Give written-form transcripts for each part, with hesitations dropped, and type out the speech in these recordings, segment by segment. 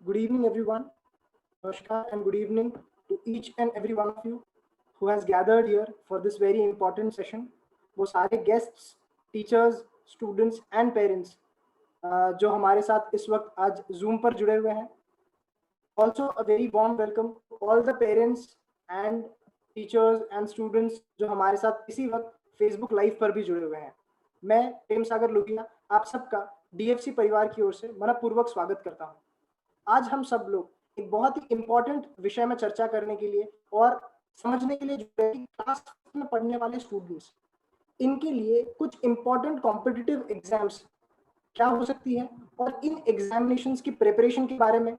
Good evening, everyone. Namaskar and good evening to each and every one of you who has gathered here for this very important session. वो सारे guests, teachers, students and parents जो हमारे साथ इस वक्त आज Zoom पर जुड़े हुए हैं. Also a very warm welcome to all the parents and teachers and students जो हमारे साथ इसी वक्त Facebook Live पर भी जुड़े हुए हैं. मैं प्रेम सागर लुधिया आप सबका DFC परिवार की ओर से मनपूर्वक स्वागत करता हूं. आज हम सब लोग एक बहुत ही इम्पोर्टेंट विषय में चर्चा करने के लिए और समझने के लिए जुड़े कि क्लास में पढ़ने वाले स्टूडेंट्स इनके लिए कुछ इम्पोर्टेंट कॉम्पिटिटिव एग्जाम्स क्या हो सकती है और इन एग्जामिनेशंस की प्रिपरेशन के बारे में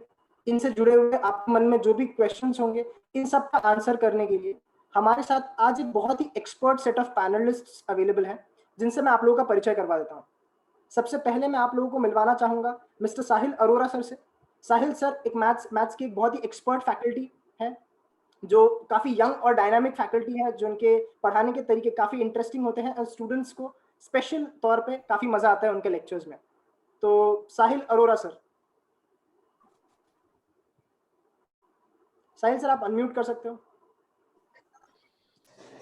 इनसे जुड़े हुए आपके मन में जो भी क्वेश्चंस होंगे इन सब का आंसर करने के लिए हमारे साथ आज एक बहुत ही expert set of panelists available हैं जिनसे मैं आप लोगों का परिचय करवा देता हूँ. सबसे पहले मैं आप लोगों को मिलवाना चाहूंगा मिस्टर साहिल अरोरा सर से. साहिल सर एक मैथ्स की एक बहुत ही एक्सपर्ट फैकल्टी है जो काफ़ी यंग और डायनामिक फैकल्टी है जो उनके पढ़ाने के तरीके काफ़ी इंटरेस्टिंग होते हैं और स्टूडेंट्स को स्पेशल तौर पे काफ़ी मज़ा आता है उनके लेक्चर्स में. तो साहिल अरोरा सर. साहिल सर आप अनम्यूट कर सकते हो.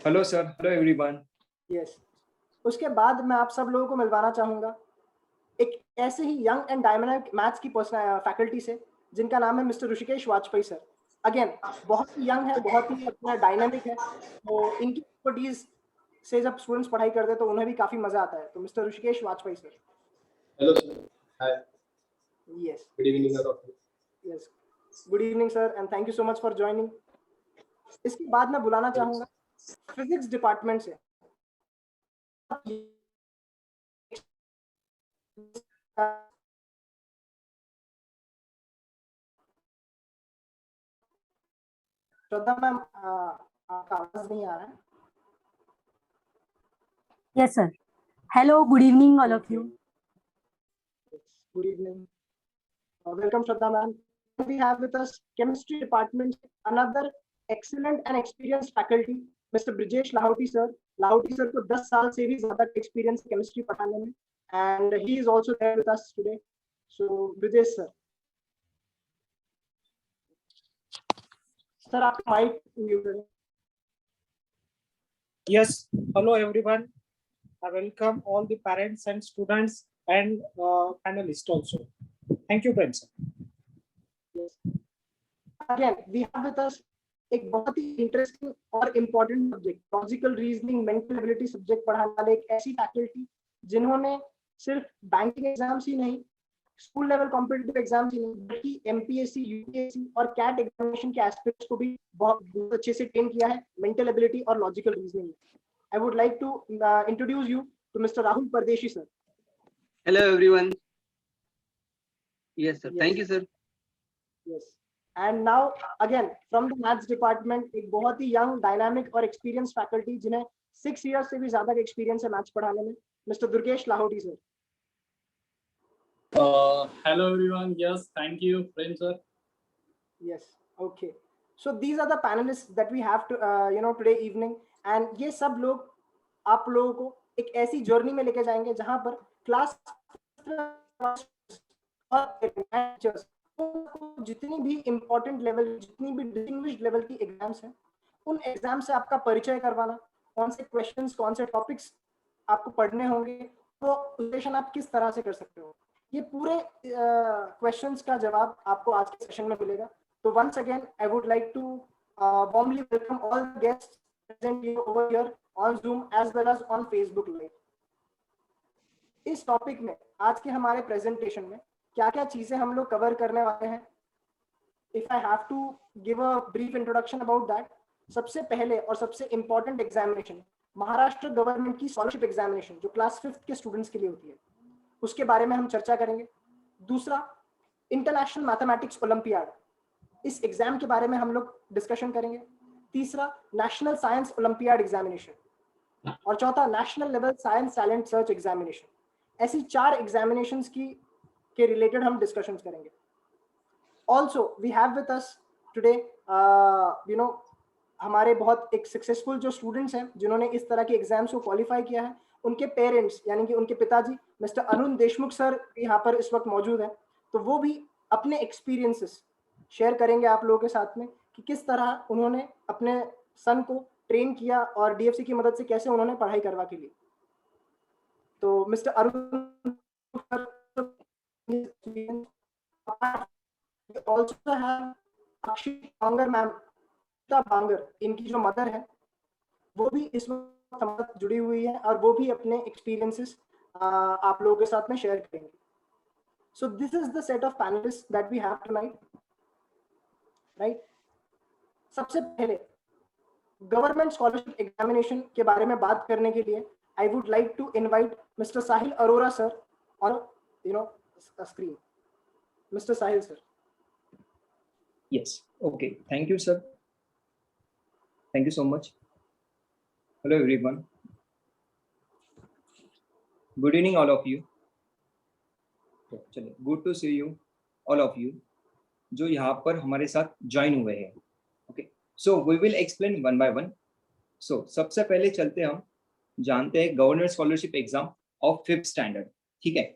Hello sir. Hello everyone. Yes. उसके बाद मैं आप सब लोगों को मिलवाना चाहूँगा एक ऐसे ही यंग एंड डायनामिक मैथ्स की फैकल्टी से जिनका नाम है mister Rishikesh Vajpayee sir. Again बहुत ही यंग है, बहुत ही अपना डायनामिक है, तो इनकी एक्सपर्टीज से जब स्टूडेंट्स पढ़ाई करते हैं तो उन्हें भी काफ़ी मज़ा आता है. तो mister Rishikesh Vajpayee sir. Hello sir. Hi. Yes. Good evening sir. Yes. Good evening sir and thank you so much for joining. इसके बाद मैं बुलाना चाहूँगा फिजिक्स डिपार्टमेंट से श्रद्धा मैम आपका आवाज नहीं आ रहा है. Yes, sir. Hello, good evening, all of you. Good evening. Welcome, Shraddha ma'am. We have with us chemistry department, another excellent and experienced faculty, Mr. Brijesh Lahoti sir. Lahoti sir को 10 साल से भी ज़्यादा experience chemistry पढ़ाने में, and he is also there with us today. So, Brijesh sir. Sir, आप mic mute करें. Yes, hello everyone. I welcome all the parents and students and panelists also. Thank you, friends. Yes. Again, we have with us एक बहुत ही interesting और important subject logical reasoning mental ability subject पढ़ाने वाले एक ऐसी faculty जिन्होंने सिर्फ banking exams ही नहीं, स्कूल लेवल कॉम्पिटिटिव एग्जाम्स ही नहीं, बल्कि एमपीएससी, यूपीएससी और कैट एग्जामिनेशन के एस्पेक्ट्स को भी बहुत अच्छे से ट्रेन किया है मेंटल एबिलिटी और लॉजिकल रीजनिंग में. I would like to introduce you to Mr. Rahul Pardeshi sir. Hello everyone. Yes sir. Yes. Thank you sir. Yes. And now again from the maths department एक बहुत ही young, dynamic और experienced faculty जिन्हें 6 years से भी ज़्यादा का experience है maths पढ़ाने में, Mr. Durgesh Lahoti sir. Hello everyone. Yes, thank you, friend sir. Yes. Okay. So these are the panelists that we have to today evening. And ये सब लोग आप लोगों को एक ऐसी जर्नी में लेके जाएंगे जहां पर क्लास और जितनी भी इम्पोर्टेंट लेवल, जितनी भी डिस्टिंग्विश्ड लेवल की एग्जाम्स हैं, उन एग्जाम से आपका परिचय करवाना, कौन से क्वेश्चंस, कौन से टॉपिक्स आपको पढ़ने होंगे, तो प्रिपरेशन आप किस तरह से कर सकते हो, ये पूरे क्वेश्चंस का जवाब आपको आज के सेशन में मिलेगा. तो once again I would like to warmly welcome all guests present you over here on Zoom as well as on Facebook Live. इस टॉपिक में आज के हमारे प्रेजेंटेशन में क्या-क्या चीजें हम लोग कवर करने वाले हैं. If I have to give a brief introduction about that, सबसे पहले और सबसे इम्पोर्टेंट एग्जामिनेशन महाराष्ट्र गवर्नमेंट की स्कॉलरशिप एग्जामिनेशन जो क्लास 5th के स्टूडेंट्स के लिए होती है, उसके बारे में हम चर्चा करेंगे. दूसरा, इंटरनेशनल मैथमेटिक्स ओलंपियाड, इस एग्जाम के बारे में हम लोग डिस्कशन करेंगे. तीसरा, नेशनल साइंस ओलंपियाड एग्जामिनेशन, और चौथा national level science talent search examination. ऐसी 4 एग्जामिनेशंस के रिलेटेड हम डिस्कशंस करेंगे. Also we have with us today हमारे बहुत एक सक्सेसफुल जो स्टूडेंट्स हैं जिन्होंने इस तरह के एग्जाम्स को क्वालिफाई किया है, उनके पेरेंट्स यानी कि उनके पिताजी मिस्टर अरुण देशमुख सर यहाँ पर इस वक्त मौजूद हैं. तो वो भी अपने एक्सपीरियंसेस शेयर करेंगे आप लोगों के साथ में कि किस तरह उन्होंने अपने सन को ट्रेन किया और डीएफसी की मदद से कैसे उन्होंने पढ़ाई करवा के ली। तो mister Arun also have Akshi Bangar ma'am, Bangar, इनकी जो मदर है वो भी इस वक्त हमारे साथ जुड़ी हुई है और वो भी अपने एक्सपीरियंसेस आप लोगों के साथ में शेयर करेंगे। So this is the set of panelist that we have tonight, right. सबसे पहले गवर्नमेंट स्कॉलरशिप एग्जामिनेशन के बारे में बात करने के लिए I would like to invite mister Sahil Arora sir on screen. Mister Sahil sir. Yes. Okay. Thank you, sir. Thank you so much. Hello, everyone. Good evening, all of you. चलिए, good to see you, all of you, जो यहाँ पर हमारे साथ join हुए हैं। Okay. So we will explain one by one. So सबसे पहले चलते हम जानते हैं government scholarship exam of 5th standard. ठीक है।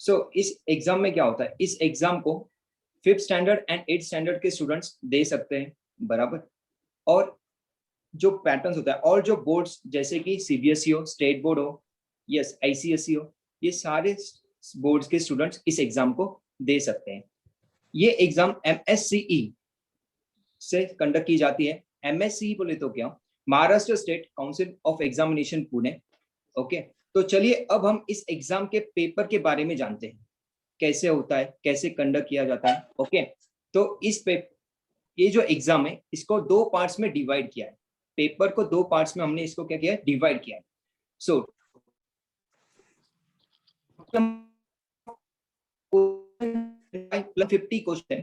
So इस एग्जाम में क्या होता है, इस एग्जाम को 5th standard and 8th standard के स्टूडेंट्स दे सकते हैं, बराबर। और जो पैटर्न्स होता है और जो बोर्ड्स जैसे कि सीबीएसई हो, स्टेट बोर्ड हो, यस आईसीएसई हो, ये सारे बोर्ड्स के स्टूडेंट्स इस एग्जाम को दे सकते हैं। ये एग्जाम एमएससीई से कंडक्ट की जाती है। एमएससीई बोले तो क्या, Maharashtra state council of examination Pune. Okay, तो चलिए अब हम इस एग्जाम के पेपर के बारे में जानते हैं, कैसे होता है, कैसे कंडक्ट किया जाता है। ओके, तो ये जो एग्जाम है इसको 2 पार्ट्स में डिवाइड किया है। पेपर को 2 पार्ट्स में हमने इसको क्या किया है, डिवाइड किया है। सो 50 क्वेश्चन।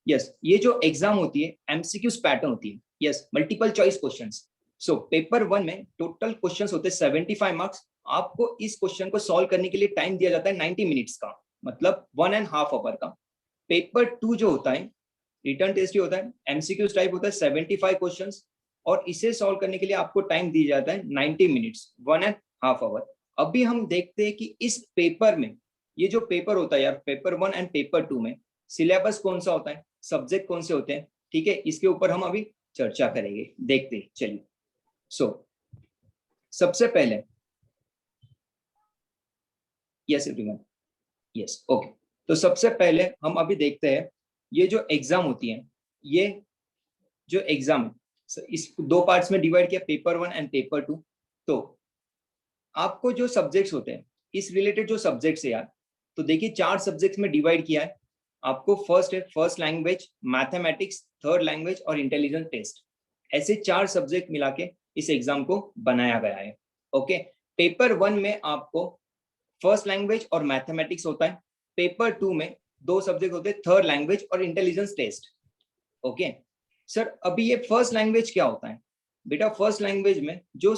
यस, ये जो एग्जाम होती है एमसीक्यूज पैटर्न होती है। Yes, multiple choice questions. So paper 1 में टोटल क्वेश्चंस होते हैं 75 मार्क्स। आपको इस क्वेश्चन को सॉल्व करने के लिए टाइम दिया जाता है 90 मिनट्स का, मतलब 1.5 आवर का। पेपर 2 जो होता है रिटर्न टेस्ट होता है, एमसीक्यूज टाइप होता है, 75 क्वेश्चंस, और इसे सॉल्व करने के लिए आपको टाइम दिया जाता है 90 मिनट्स, 1.5 आवर। अभी हम देखते हैं कि इस पेपर में, ये जो पेपर होता है यार, पेपर 1 एंड पेपर 2 में सिलेबस कौन सा होता है, सब्जेक्ट कौन से होते हैं, ठीक है, इसके ऊपर हम अभी चर्चा करेंगे, देखते हैं। चलिए, सो सबसे पहले यस एवरीवन, यस ओके, तो सबसे पहले हम अभी देखते हैं ये जो एग्जाम होती है, ये जो एग्जाम है इस 2 पार्ट्स में डिवाइड किया, पेपर 1 एंड पेपर 2। तो आपको जो सब्जेक्ट्स होते हैं, इस रिलेटेड जो सब्जेक्ट्स है यार, तो देखिए 4 सब्जेक्ट्स में डिवाइड किया है। आपको फर्स्ट है first language, mathematics, third language और इंटेलिजेंस टेस्ट। ऐसे 4 सब्जेक्ट मिला के इस एग्जाम को बनाया गया है। ओके, पेपर 1 में आपको फर्स्ट लैंग्वेज और मैथमेटिक्स होता है। पेपर 2 में 2 सब्जेक्ट होते हैं, थर्ड लैंग्वेज और इंटेलिजेंस टेस्ट। ओके सर, अभी ये फर्स्ट लैंग्वेज क्या होता है बेटा? फर्स्ट लैंग्वेज में जो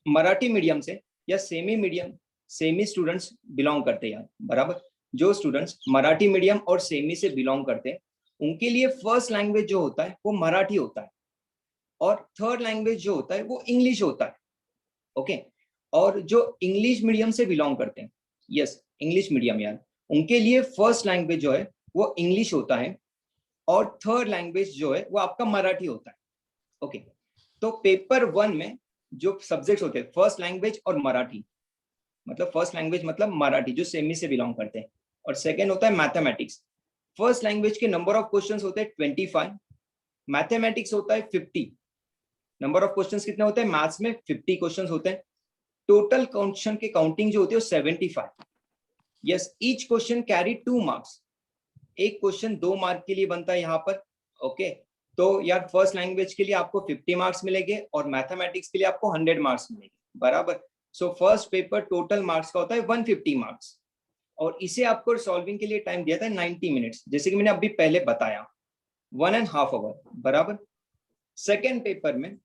मराठी मीडियम से या सेमी स्टूडेंट्स बिलोंग करते हैं, बराबर, जो स्टूडेंट्स मराठी मीडियम और सेमी से बिलोंग करते हैं उनके लिए फर्स्ट लैंग्वेज जो होता है वो मराठी होता है, और थर्ड लैंग्वेज जो होता है वो इंग्लिश होता है। ओके, और जो इंग्लिश मीडियम से बिलोंग करते हैं, यस इंग्लिश मीडियम यार, उनके लिए फर्स्ट लैंग्वेज जो है वो इंग्लिश होता है, और थर्ड लैंग्वेज जो है वो आपका मराठी होता है। ओके, तो पेपर 1 में जो सब्जेक्ट्स होते हैं फर्स्ट लैंग्वेज और मराठी, मतलब फर्स्ट लैंग्वेज मतलब मराठी जो सेमी से बिलोंग करते हैं, और सेकेंड होता है मैथमेटिक्स। फर्स्ट लैंग्वेज के नंबर ऑफ क्वेश्चंस होते हैं 25, मैथमेटिक्स होता है 50। नंबर ऑफ क्वेश्चंस कितने होते हैं? मैथ्स में 50 क्वेश्चंस होते हैं। टोटल क्वेश्चन की काउंटिंग जो होती है वो 75। Yes, each question carry 2 marks. एक क्वेश्चन 2 मार्क के लिए बनता है यहाँ पर। ओके, तो यार फर्स्ट लैंग्वेज के लिए आपको 50 मार्क्स मिलेंगे और मैथमेटिक्स के लिए आपको 100 मार्क्स मिलेंगे, बराबर। So first paper total marks का होता है 150 मार्क्स, और इसे आपको सॉल्विंग के लिए टाइम दिया था 90 मिनट्स, जैसे कि मैंने अभी पहले बताया, 1.5 आवर, बराबर। सेकेंड पेपर में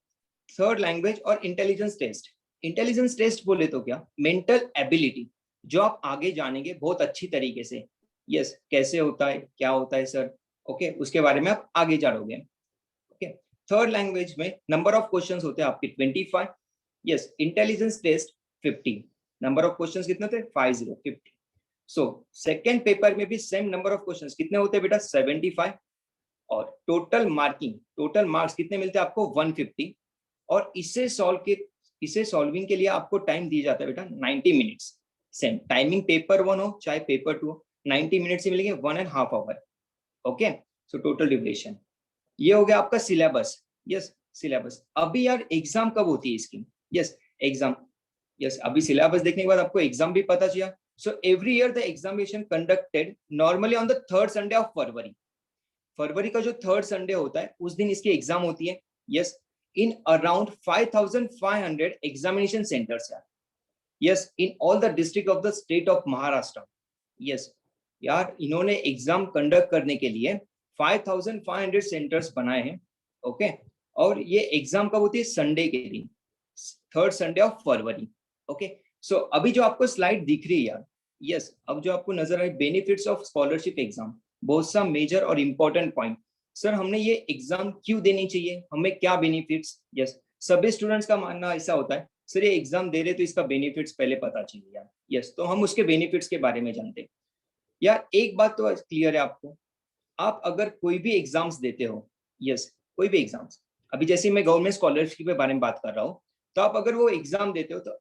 थर्ड लैंग्वेज और इंटेलिजेंस टेस्ट। इंटेलिजेंस टेस्ट बोले तो क्या, मेंटल एबिलिटी, जो आप आगे जानेंगे बहुत अच्छी तरीके से। यस, कैसे होता है, क्या होता है सर, ओके, उसके बारे में आप आगे जाओगे। ओके, थर्ड लैंग्वेज में नंबर ऑफ क्वेश्चंस होते हैं आपके 25। Yes, intelligence test 50। Number of questions कितने थे? 50। सो सेकेंड पेपर में भी सेम नंबर ऑफ क्वेश्चंस कितने होते हैं बेटा 75 और टोटल मार्क्स कितने मिलते हैं आपको 150 और इसे सॉल्विंग के लिए आपको टाइम दिया जाता है बेटा 90 मिनट्स। सेम टाइमिंग पेपर 1 हो चाहे पेपर 2 हो 90 मिनट से मिलेंगे 1.5 hour. Okay so total duration ये हो गया आपका सिलेबस। Yes syllabus. अभी यार एग्जाम कब होती है इसकी? Yes exam. यस अभी सिलेबस देखने के बाद आपको एग्जाम भी पता चला। So every year the examination conducted normally on the third Sunday of February का जो थर्ड संडे होता है उस दिन इसकी एग्जाम होती है। Yes in around 5500 examination centres यार। Yes in all the district of the state of Maharashtra. Yes यार इन्होंने एग्जाम कंडक्ट करने के लिए 5500 सेंटर्स बनाए हैं। ओके और ये एग्जाम कब होती है? संडे के दिन, third Sunday of February. Okay so अभी जो आपको स्लाइड दिख रही है यार, यस अब जो आपको नजर आए बेनिफिट्स ऑफ स्कॉलरशिप एग्जाम, बहुत सा मेजर और इंपॉर्टेंट पॉइंट। सर हमने ये एग्जाम क्यों देनी चाहिए, हमें क्या बेनिफिट्स? यस सभी स्टूडेंट्स का मानना ऐसा होता है सर ये एग्जाम दे रहे तो इसका बेनिफिट्स पहले पता चाहिए यार। यस तो हम उसके बेनिफिट्स के बारे में जानते हैं यार। एक बात तो क्लियर है आपको, आप अगर कोई भी एग्जाम्स देते हो, यस कोई भी एग्जाम्स, अभी जैसे मैं गवर्नमेंट स्कॉलरशिप के बारे में बात कर रहा हूँ, तो आप अगर वो एग्जाम देते हो तो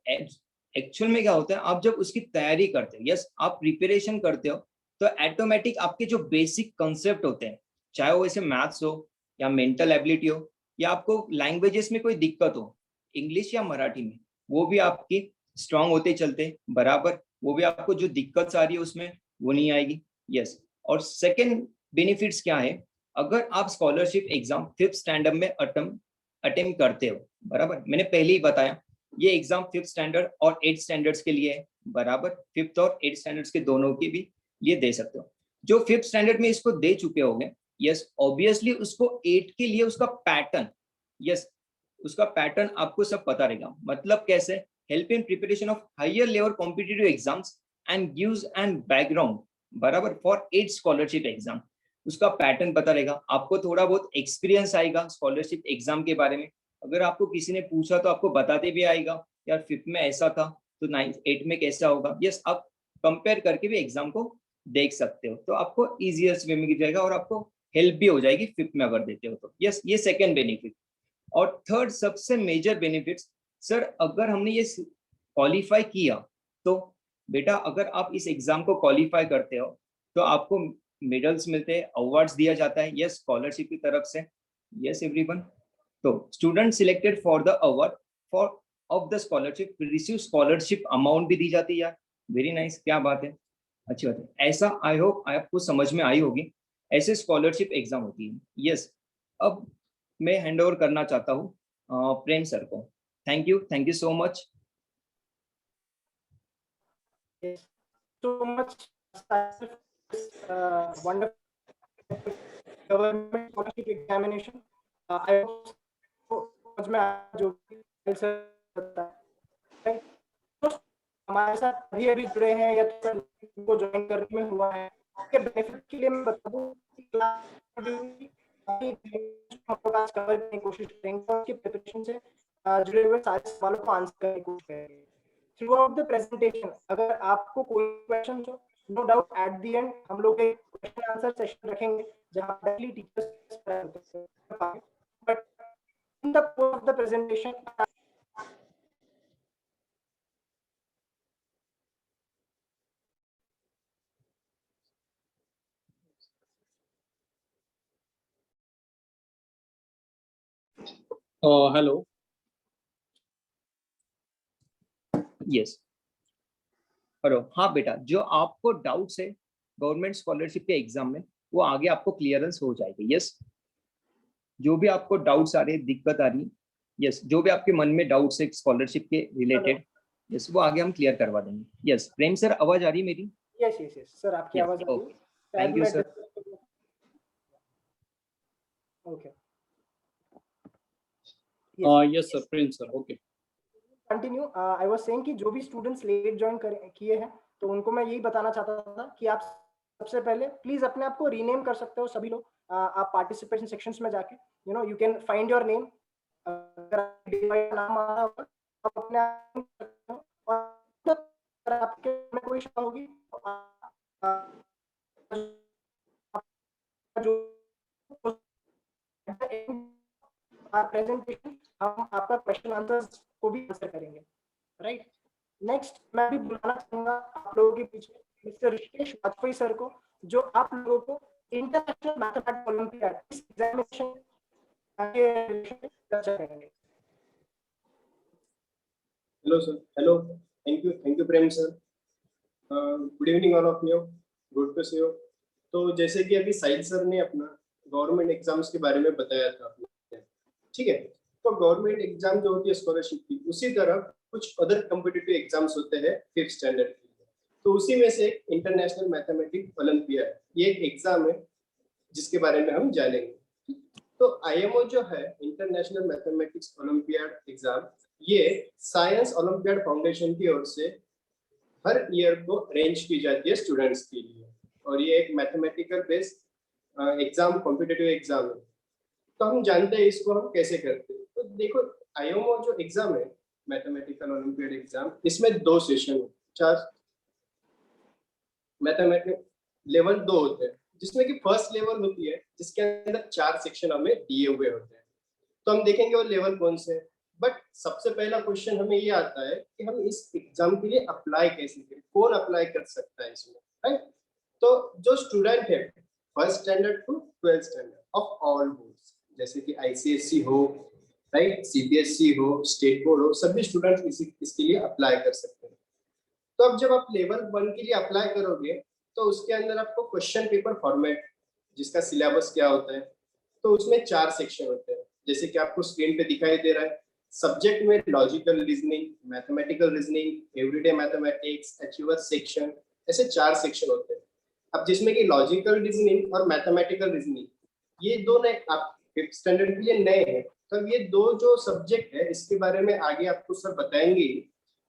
एक्चुअल में क्या होता है, आप जब उसकी तैयारी करते हो, यस आप प्रिपरेशन करते हो, तो ऑटोमेटिक आपके जो बेसिक कंसेप्ट होते हैं, चाहे वो ऐसे मैथ्स हो या मेंटल एबिलिटी हो या आपको लैंग्वेजेस में कोई दिक्कत हो, इंग्लिश या मराठी में, वो भी आपकी स्ट्रांग होते चलते बराबर। वो भी आपको जो दिक्कत आ रही है उसमें वो नहीं आएगी। यस और सेकेंड बेनिफिट्स क्या है, अगर आप स्कॉलरशिप एग्जाम 5th स्टैंडर्ड में अटेम्प्ट करते हो, बराबर मैंने पहले ही बताया ये एग्जाम 5th स्टैंडर्ड और 8th स्टैंडर्ड्स के लिए है, बराबर 5th और 8th स्टैंडर्ड्स के दोनों के भी लिए दे सकते हो। जो 5th स्टैंडर्ड में इसको दे चुके होंगे, यस ऑब्वियसली उसको 8 के लिए उसका पैटर्न, यस उसका पैटर्न आपको सब पता रहेगा। मतलब कैसे, help in preparation of higher level competitive exams and gives and background बराबर फॉर 8 स्कॉलरशिप एग्जाम, उसका पैटर्न पता रहेगा। आपको थोड़ा बहुत एक्सपीरियंस आएगा स्कॉलरशिप एग्जाम के बारे में, अगर आपको किसी ने पूछा तो आपको बताते भी आएगा यार 5th में ऐसा था तो 9th 8th में कैसा होगा। यस आप कंपेयर करके भी एग्जाम को देख सकते हो, तो आपको इजियर वे में जाएगा और आपको हेल्प भी हो जाएगी 5th में अगर देते हो तो। यस ये सेकेंड बेनिफिट। और थर्ड सबसे मेजर बेनिफिट्स, सर अगर हमने ये क्वालिफाई किया तो बेटा अगर आप इस एग्जाम को क्वालिफाई करते हो तो आपको मेडल्स मिलते हैं, अवार्ड्स दिया जाता है, यस स्कॉलरशिप की तरफ से। यस एवरीवन, तो student selected for the award for of the scholarship receive scholarship amount भी दी जाती है यार। वेरी नाइस, क्या बात है, अच्छी बात है। ऐसा आई होप आपको समझ में आई होगी, ऐसे स्कॉलरशिप एग्जाम होती है। यस अब मैं हैंड ओवर करना चाहता हूँ प्रेम सर को। Thank you so much. So much wonderful government scholarship examination. I hope समझ में आया जो हमारे साथ अभी अभी जुड़े हैं या को ज्वाइन करने में हुआ है, उसके बेनिफिट के लिए मैं बता दूं कवर करने की कोशिश करेंगे और उसके प्रिपरेशन से जुड़े हुए सारे सवालों को आंसर करने की कोशिश करेंगे थ्रू आउट द प्रेजेंटेशन। अगर आपको कोई क्वेश्चन हो, no doubt at the end हम लोग एक क्वेश्चन आंसर सेशन रखेंगे जहां directly teachers, but in the course of the presentation Hello. Yes hello, हाँ बेटा जो आपको डाउट्स है गवर्नमेंट स्कॉलरशिप के एग्जाम में वो आगे आपको क्लियरेंस हो जाएगी। यस जो भी आपको डाउट्स आ रहे हैं, दिक्कत आ रही है, यस जो भी आपके मन में डाउट्स है स्कॉलरशिप के रिलेटेड, यस वो आगे हम क्लियर करवा देंगे। यस प्रेम सर आवाज आ रही है मेरी? यस यस यस सर आपकी आवाज आ रही है। Thank you sir. Okay Yes, sir. Prince, sir. Okay. Continue. I was saying कि जो भी स्टूडेंट्स लेट ज्वाइन किए हैं तो उनको मैं यही बताना चाहता था कि आप सबसे पहले प्लीज अपने आप को रीनेम कर सकते हो सभी लोग। आप पार्टिसिपेशन सेक्शंस में जाके you can find your name. अगर नाम आ रहा होगा आप अपने आप और आपके में कोई शक होगी प्रेजेंटेशन हम आपका क्वेश्चन आंसर्स को भी आंसर करेंगे, राइट। नेक्स्ट मैं भी बुलाना चाहूंगा आप लोगों के पीछे मिस्टर ऋषिकेश वाजपेयी सर को, जो आप लोगों को इंटरनेशनल मैथमेटिक्स ओलंपियाड इस एग्जामिनेशन के चर्चा करेंगे। Hello, sir. Hello. Thank you, Prem sir. Good evening, all of you. Good to see you. तो जैसे कि अभी साहिल सर ने अपना गवर्नमेंट एग्जाम्स के बारे में बताया था, ठीक है। तो गवर्नमेंट एग्जाम जो होती है स्कॉलरशिप की, उसी तरह कुछ अदर कॉम्पिटिटिव एग्जाम्स होते हैं 5th स्टैंडर्ड के लिए। तो उसी में से इंटरनेशनल मैथमेटिक्स ओलंपियाड ये एक एग्जाम है जिसके बारे में हम जानेंगे। तो IMO जो है इंटरनेशनल मैथमेटिक्स ओलंपियाड एग्जाम, ये साइंस ओलंपियाड फाउंडेशन की ओर से हर ईयर को अरेंज की जाती है स्टूडेंट्स के लिए, और ये एक mathematical based exam competitive exam है। तो हम जानते हैं इसको हम कैसे करते हैं। तो देखो IMO जो एग्जाम है मैथमेटिकल ओलंपियाड एग्जाम, इसमें 2 सेशन है, 4 मैथमेटिक्स लेवल 2 होते हैं, जिसमें कि फर्स्ट लेवल होती है जिसके अंदर 4 सेक्शन हमें दिए हुए होते हैं। तो हम देखेंगे वो लेवल कौन से है। बट सबसे पहला क्वेश्चन हमें ये आता है कि हम इस एग्जाम के लिए अप्लाई कैसे करें, कौन अप्लाई कर सकता है इसमें, राइट। तो जो स्टूडेंट है 1st standard two 12th standard of all boards, जैसे कि ICSE हो, राइट, CBSE हो, स्टेट बोर्ड हो, सभी स्टूडेंट्स इसके लिए अप्लाई कर सकते हैं। तो अब जब आप लेवल 1 के लिए अप्लाई करोगे तो उसके अंदर आपको क्वेश्चन पेपर फॉर्मेट, जिसका सिलेबस क्या होता है, तो उसमें 4 सेक्शन होते हैं, जैसे कि आपको स्क्रीन पे दिखाई दे रहा है। सब्जेक्ट में logical reasoning, mathematical reasoning, everyday mathematics, achiever section, ऐसे 4 सेक्शन होते हैं। अब जिसमें कि लॉजिकल रीजनिंग और मैथमेटिकल रीजनिंग ये दो नए आप 5th स्टैंडर्ड के लिए नए हैं। तो ये 2 जो सब्जेक्ट है इसके बारे में आगे आपको सर बताएंगे,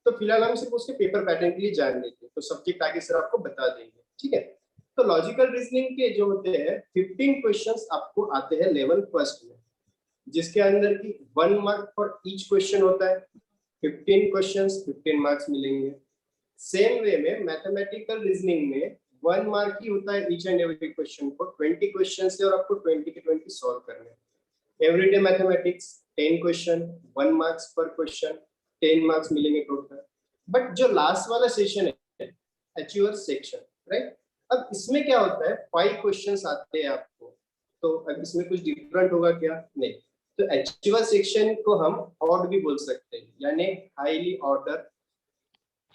तो फिलहाल हम सिर्फ उसके पेपर पैटर्न के लिए जान लेते हैं, तो सब्जेक्ट आगे सर आपको बता देंगे, ठीक है। तो लॉजिकल रीजनिंग के जो होते हैं 15 क्वेश्चंस आपको आते हैं लेवल 1 में, जिसके अंदर की 1 मार्क फॉर ईच क्वेश्चन होता है। 15 क्वेश्चंस 15 मार्क्स मिलेंगे। सेम वे में मैथमेटिकल रीजनिंग में 1 मार्क ही होता है ईच एंड एवरी क्वेश्चन को, 20 क्वेश्चन से, और आपको 20 के 20 सॉल्व करने हैं। एवरीडे मैथमेटिक्स 10 क्वेश्चन, 1 मार्क्स पर क्वेश्चन, 10 मार्क्स मिलेंगे टोटल। बट जो लास्ट वाला सेशन है अचीवर सेक्शन, राइट, अब इसमें क्या होता है 5 क्वेश्चंस आते हैं आपको। तो अब इसमें कुछ डिफरेंट होगा क्या? नहीं। तो अचीवर सेक्शन को हम ऑड भी बोल सकते हैं, यानी हाईली ऑर्डर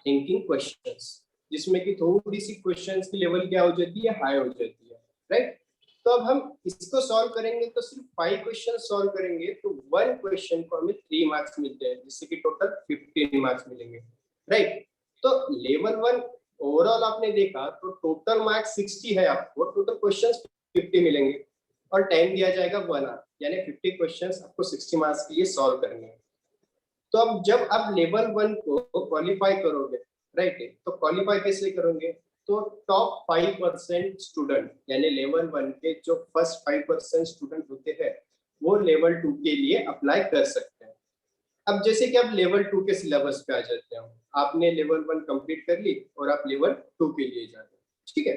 थिंकिंग क्वेश्चंस, जिसमें कि थोड़ी सी क्वेश्चंस की लेवल क्या हो जाती है, हाई हो जाती है, राइट। तो अब हम इसको सॉल्व करेंगे तो सिर्फ 5 क्वेश्चन सॉल्व करेंगे तो 1 क्वेश्चन को हमें 3 मार्क्स मिलते हैं, जिससे कि टोटल 15 मार्क्स मिलेंगे, राइट। तो लेवल 1 ओवरऑल आपने देखा तो टोटल मार्क्स 60 है आपको, टोटल क्वेश्चंस 50 मिलेंगे और टाइम दिया जाएगा 1 आवर, यानी 50 क्वेश्चंस आपको 60 मार्क्स के लिए सॉल्व करने हैं। तो अब जब आप लेवल 1 को क्वालिफाई करोगे, राइट, तो क्वालिफाई कैसे करोगे? तो टॉप 5% स्टूडेंट, यानी लेवल 1 के जो फर्स्ट 5% स्टूडेंट होते हैं वो लेवल 2 के लिए अप्लाई कर सकते हैं। अब जैसे कि आप लेवल 2 के सिलेबस पे आ जाते हैं, आपने लेवल 1 कंप्लीट कर ली और आप लेवल 2 के लिए जा रहे हैं, ठीक है।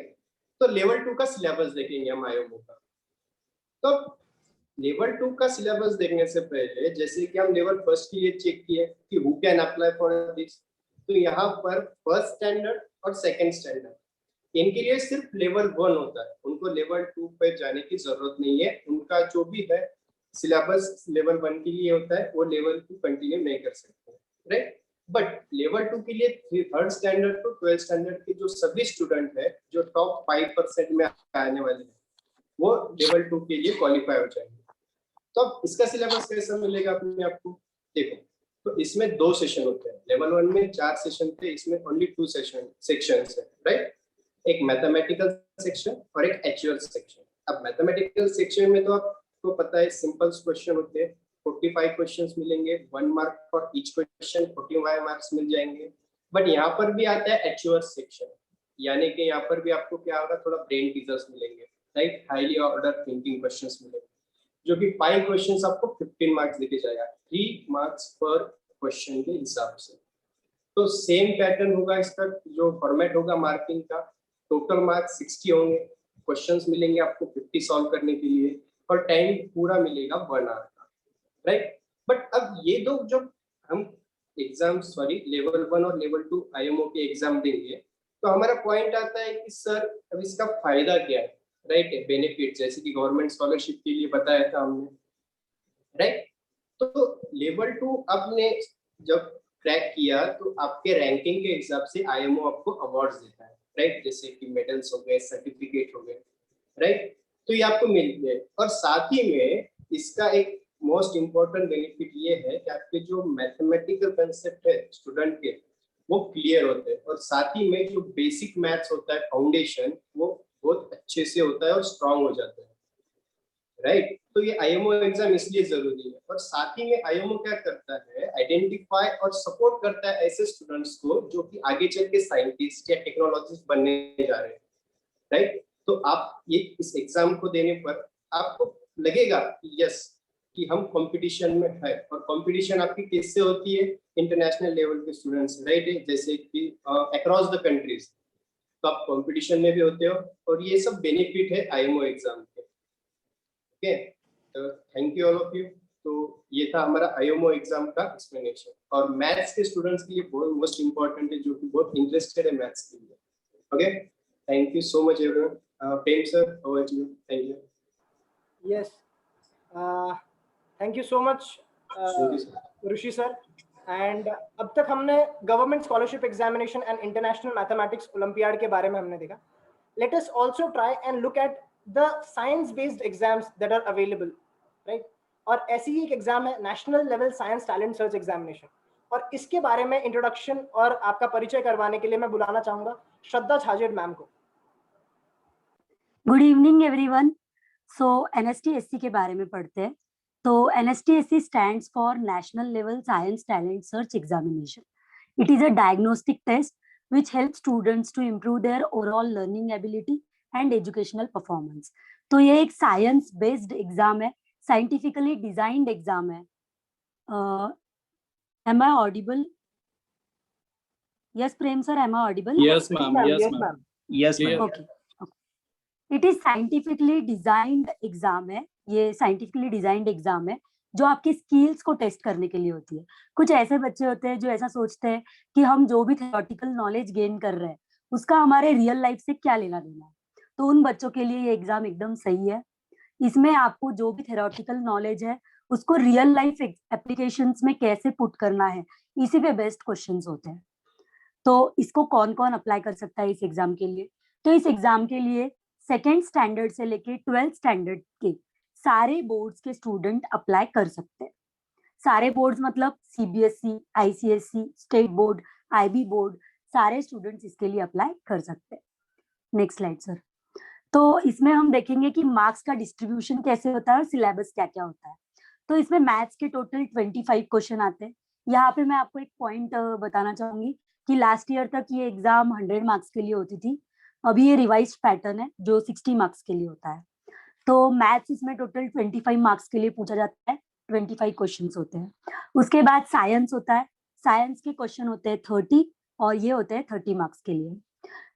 तो लेवल 2 का सिलेबस देखेंगे हम आईएमओ का। तो लेवल 2 का सिलेबस देखने से पहले जैसे कि हम लेवल 1 के लिए चेक किए कि who can apply for this, तो यहाँ पर 1st स्टैंडर्ड और 2nd स्टैंडर्ड इनके लिए सिर्फ लेवल 1 होता है, उनको लेवल 2 पे जाने की जरूरत नहीं है। उनका जो भी है सिलेबस लेवल 1 के लिए होता है, वो लेवल 2 कंटिन्यू नहीं कर सकते, राइट। बट लेवल 2 के लिए 3rd standard two 12th standard के जो सभी स्टूडेंट है जो टॉप 5% में आने वाले हैं वो लेवल 2 के लिए क्वालिफाई हो जाएंगे। तो अब इसका सिलेबस कैसा मिलेगा अपने आपको? देखो, तो इसमें 2 सेशन होते हैं। लेवल 1 में 4 सेशन थे, इसमें ओनली 2 सेक्शंस है, राइट। एक मैथमेटिकल सेक्शन और एक एचयूएल सेक्शन। अब मैथमेटिकल सेक्शन में तो आपको पता है सिंपल क्वेश्चन होते हैं, 45 क्वेश्चंस मिलेंगे, 1 mark for each question, 45 marks मिल जाएंगे। बट यहाँ पर भी आता है एचयूएल सेक्शन, यानी कि यहाँ पर भी आपको क्या होगा, थोड़ा ब्रेन टीजर्स मिलेंगे, right, highly order thinking questions मिलेंगे, जो कि 5 क्वेश्चंस आपको 15 मार्क्स देके जाएगा, 3 मार्क्स पर क्वेश्चन के हिसाब से। तो सेम पैटर्न होगा इसका, जो फॉर्मेट होगा मार्किंग का। टोटल मार्क्स 60 होंगे, क्वेश्चंस मिलेंगे आपको 50 सॉल्व करने के लिए, और टाइम पूरा मिलेगा 1 आवर का। राइट। बट अब ये दो जब हम एग्जाम लेवल 1 और लेवल 2 IMO के एग्जाम देंगे तो हमारा पॉइंट आता है कि सर अब इसका फायदा क्या है, राइट, बेनिफिट, जैसे कि गवर्नमेंट स्कॉलरशिप के लिए बताया था हमने, राइट। तो लेवल 2 आपने जब क्रैक किया तो आपके रैंकिंग के हिसाब से IMO आपको अवार्ड्स देता है, राइट, जैसे कि मेडल्स हो गए, सर्टिफिकेट हो गए, राइट। तो ये आपको मिल गए और साथ ही में इसका एक मोस्ट इम्पोर्टेंट बेनिफिट ये है कि आपके जो मैथमेटिकल कंसेप्ट है स्टूडेंट के वो क्लियर होते हैं और साथ ही में जो बेसिक मैथ्स होता है फाउंडेशन वो बहुत अच्छे से होता है और स्ट्रांग हो जाता है, राइट। तो ये IMO एग्जाम इसलिए जरूरी है और साथ ही में IMO क्या करता है, आइडेंटिफाई और सपोर्ट करता है ऐसे स्टूडेंट्स को जो कि आगे चल के साइंटिस्ट या टेक्नोलॉजिस्ट बनने जा रहे हैं, राइट। तो आप ये इस एग्जाम को देने पर आपको लगेगा कि यस कि हम कंपटीशन में है और कंपटीशन आपकी किससे होती है, इंटरनेशनल लेवल के स्टूडेंट्स, राइट, जैसे कि अक्रॉस द कंट्रीज, तो आप कंपटीशन में भी होते हो और ये सब बेनिफिट है IMO एग्जाम के। ओके, तो thank you all of you. तो ये था हमारा IMO एग्जाम का एक्सप्लेनेशन और मैथ्स के स्टूडेंट्स के लिए बहुत मोस्ट इंपॉर्टेंट है जो कि बहुत इंटरेस्टेड है मैथ्स के लिए। Okay, thank you so much everyone. Prem sir, over to you. Thank you. Yes. Thank you so much, thank you sir. Rishi sir. And अब तक हमने government scholarship examination and international mathematics olympiad के बारे में हमने देखा। Let us also try and look at the science based exams that are available, right. और ऐसी ही एक एग्जाम है national level science talent search examination, और इसके बारे में इंट्रोडक्शन और आपका परिचय करवाने के लिए मैं बुलाना चाहूंगा श्रद्धा छाजेड़ मैम को। Good evening everyone. So NSTSC के बारे में पढ़ते हैं। तो NSTSC stands for National Level Science Talent Search Examination. It is a diagnostic test which helps students to improve their overall learning ability and educational performance. तो ये एक science based exam है, साइंटिफिकली डिजाइंड एग्जाम है। Am I audible? Yes, Prem sir, am I audible? Yes, ma'am. Yes, Yes, ma'am. ma'am. Yes Clear. Ma'am. Okay. It is scientifically designed exam है। ये scientifically designed exam है जो आपकी skills को test करने के लिए होती है। कुछ ऐसे बच्चे होते हैं जो ऐसा सोचते हैं कि हम जो भी थ्योरेटिकल नॉलेज गेन कर रहे हैं उसका हमारे रियल लाइफ से क्या लेना देना है, तो उन बच्चों के लिए ये एग्जाम एकदम सही है। इसमें आपको जो भी थ्योरेटिकल नॉलेज है उसको रियल लाइफ एप्लीकेशंस में कैसे पुट करना है, इसी पे बेस्ड क्वेश्चंस होते हैं। तो इसको कौन कौन अप्लाई कर सकता है इस एग्जाम के लिए? तो इस एग्जाम के लिए सेकेंड स्टैंडर्ड से लेके 12th स्टैंडर्ड के सारे बोर्ड्स के स्टूडेंट अप्लाई कर सकते हैं। सारे बोर्ड्स मतलब CBSE, ICSE, state board, IB board, सारे स्टूडेंट्स इसके लिए अप्लाई कर सकते हैं। Next slide sir. तो इसमें हम देखेंगे कि मार्क्स का डिस्ट्रीब्यूशन कैसे होता है और सिलेबस क्या क्या होता है। तो इसमें मैथ्स के टोटल 25 क्वेश्चन आते हैं। यहाँ पे मैं आपको एक पॉइंट बताना चाहूंगी कि लास्ट ईयर तक ये एग्जाम 100 मार्क्स के लिए होती थी, अभी ये रिवाइज्ड पैटर्न है जो 60 मार्क्स के लिए होता है। तो मैथ्स इसमें टोटल 25 मार्क्स के लिए पूछा जाता है, 25 क्वेश्चंस होते हैं। उसके बाद साइंस होता है, साइंस के क्वेश्चन होते हैं 30 और ये होते हैं 30 मार्क्स के लिए।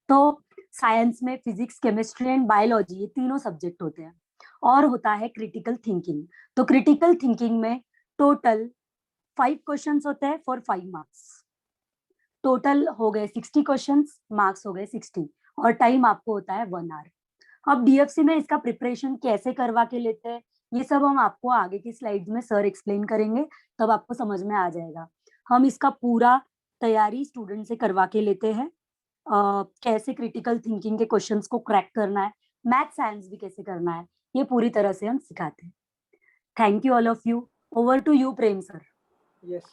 तो साइंस में फिजिक्स, केमिस्ट्री एंड बायोलॉजी ये तीनों सब्जेक्ट होते हैं। और होता है क्रिटिकल थिंकिंग। तो क्रिटिकल थिंकिंग में टोटल 5 क्वेश्चंस होते हैं फॉर 5 मार्क्स। टोटल हो गए 60 क्वेश्चंस, मार्क्स हो गए 60 और टाइम आपको होता है 1 आवर। अब DFC में इसका प्रिपरेशन कैसे करवा के लेते हैं ये सब हम आपको आगे की स्लाइड्स में सर एक्सप्लेन करेंगे, तब आपको समझ में आ जाएगा। हम इसका पूरा तैयारी स्टूडेंट से करवा के लेते हैं, कैसे क्रिटिकल थिंकिंग के क्वेश्चंस को क्रैक करना है, मैथ साइंस भी कैसे करना है, ये पूरी तरह से हम सिखाते हैं। Thank you all of you. Over to you Prem sir. Yes.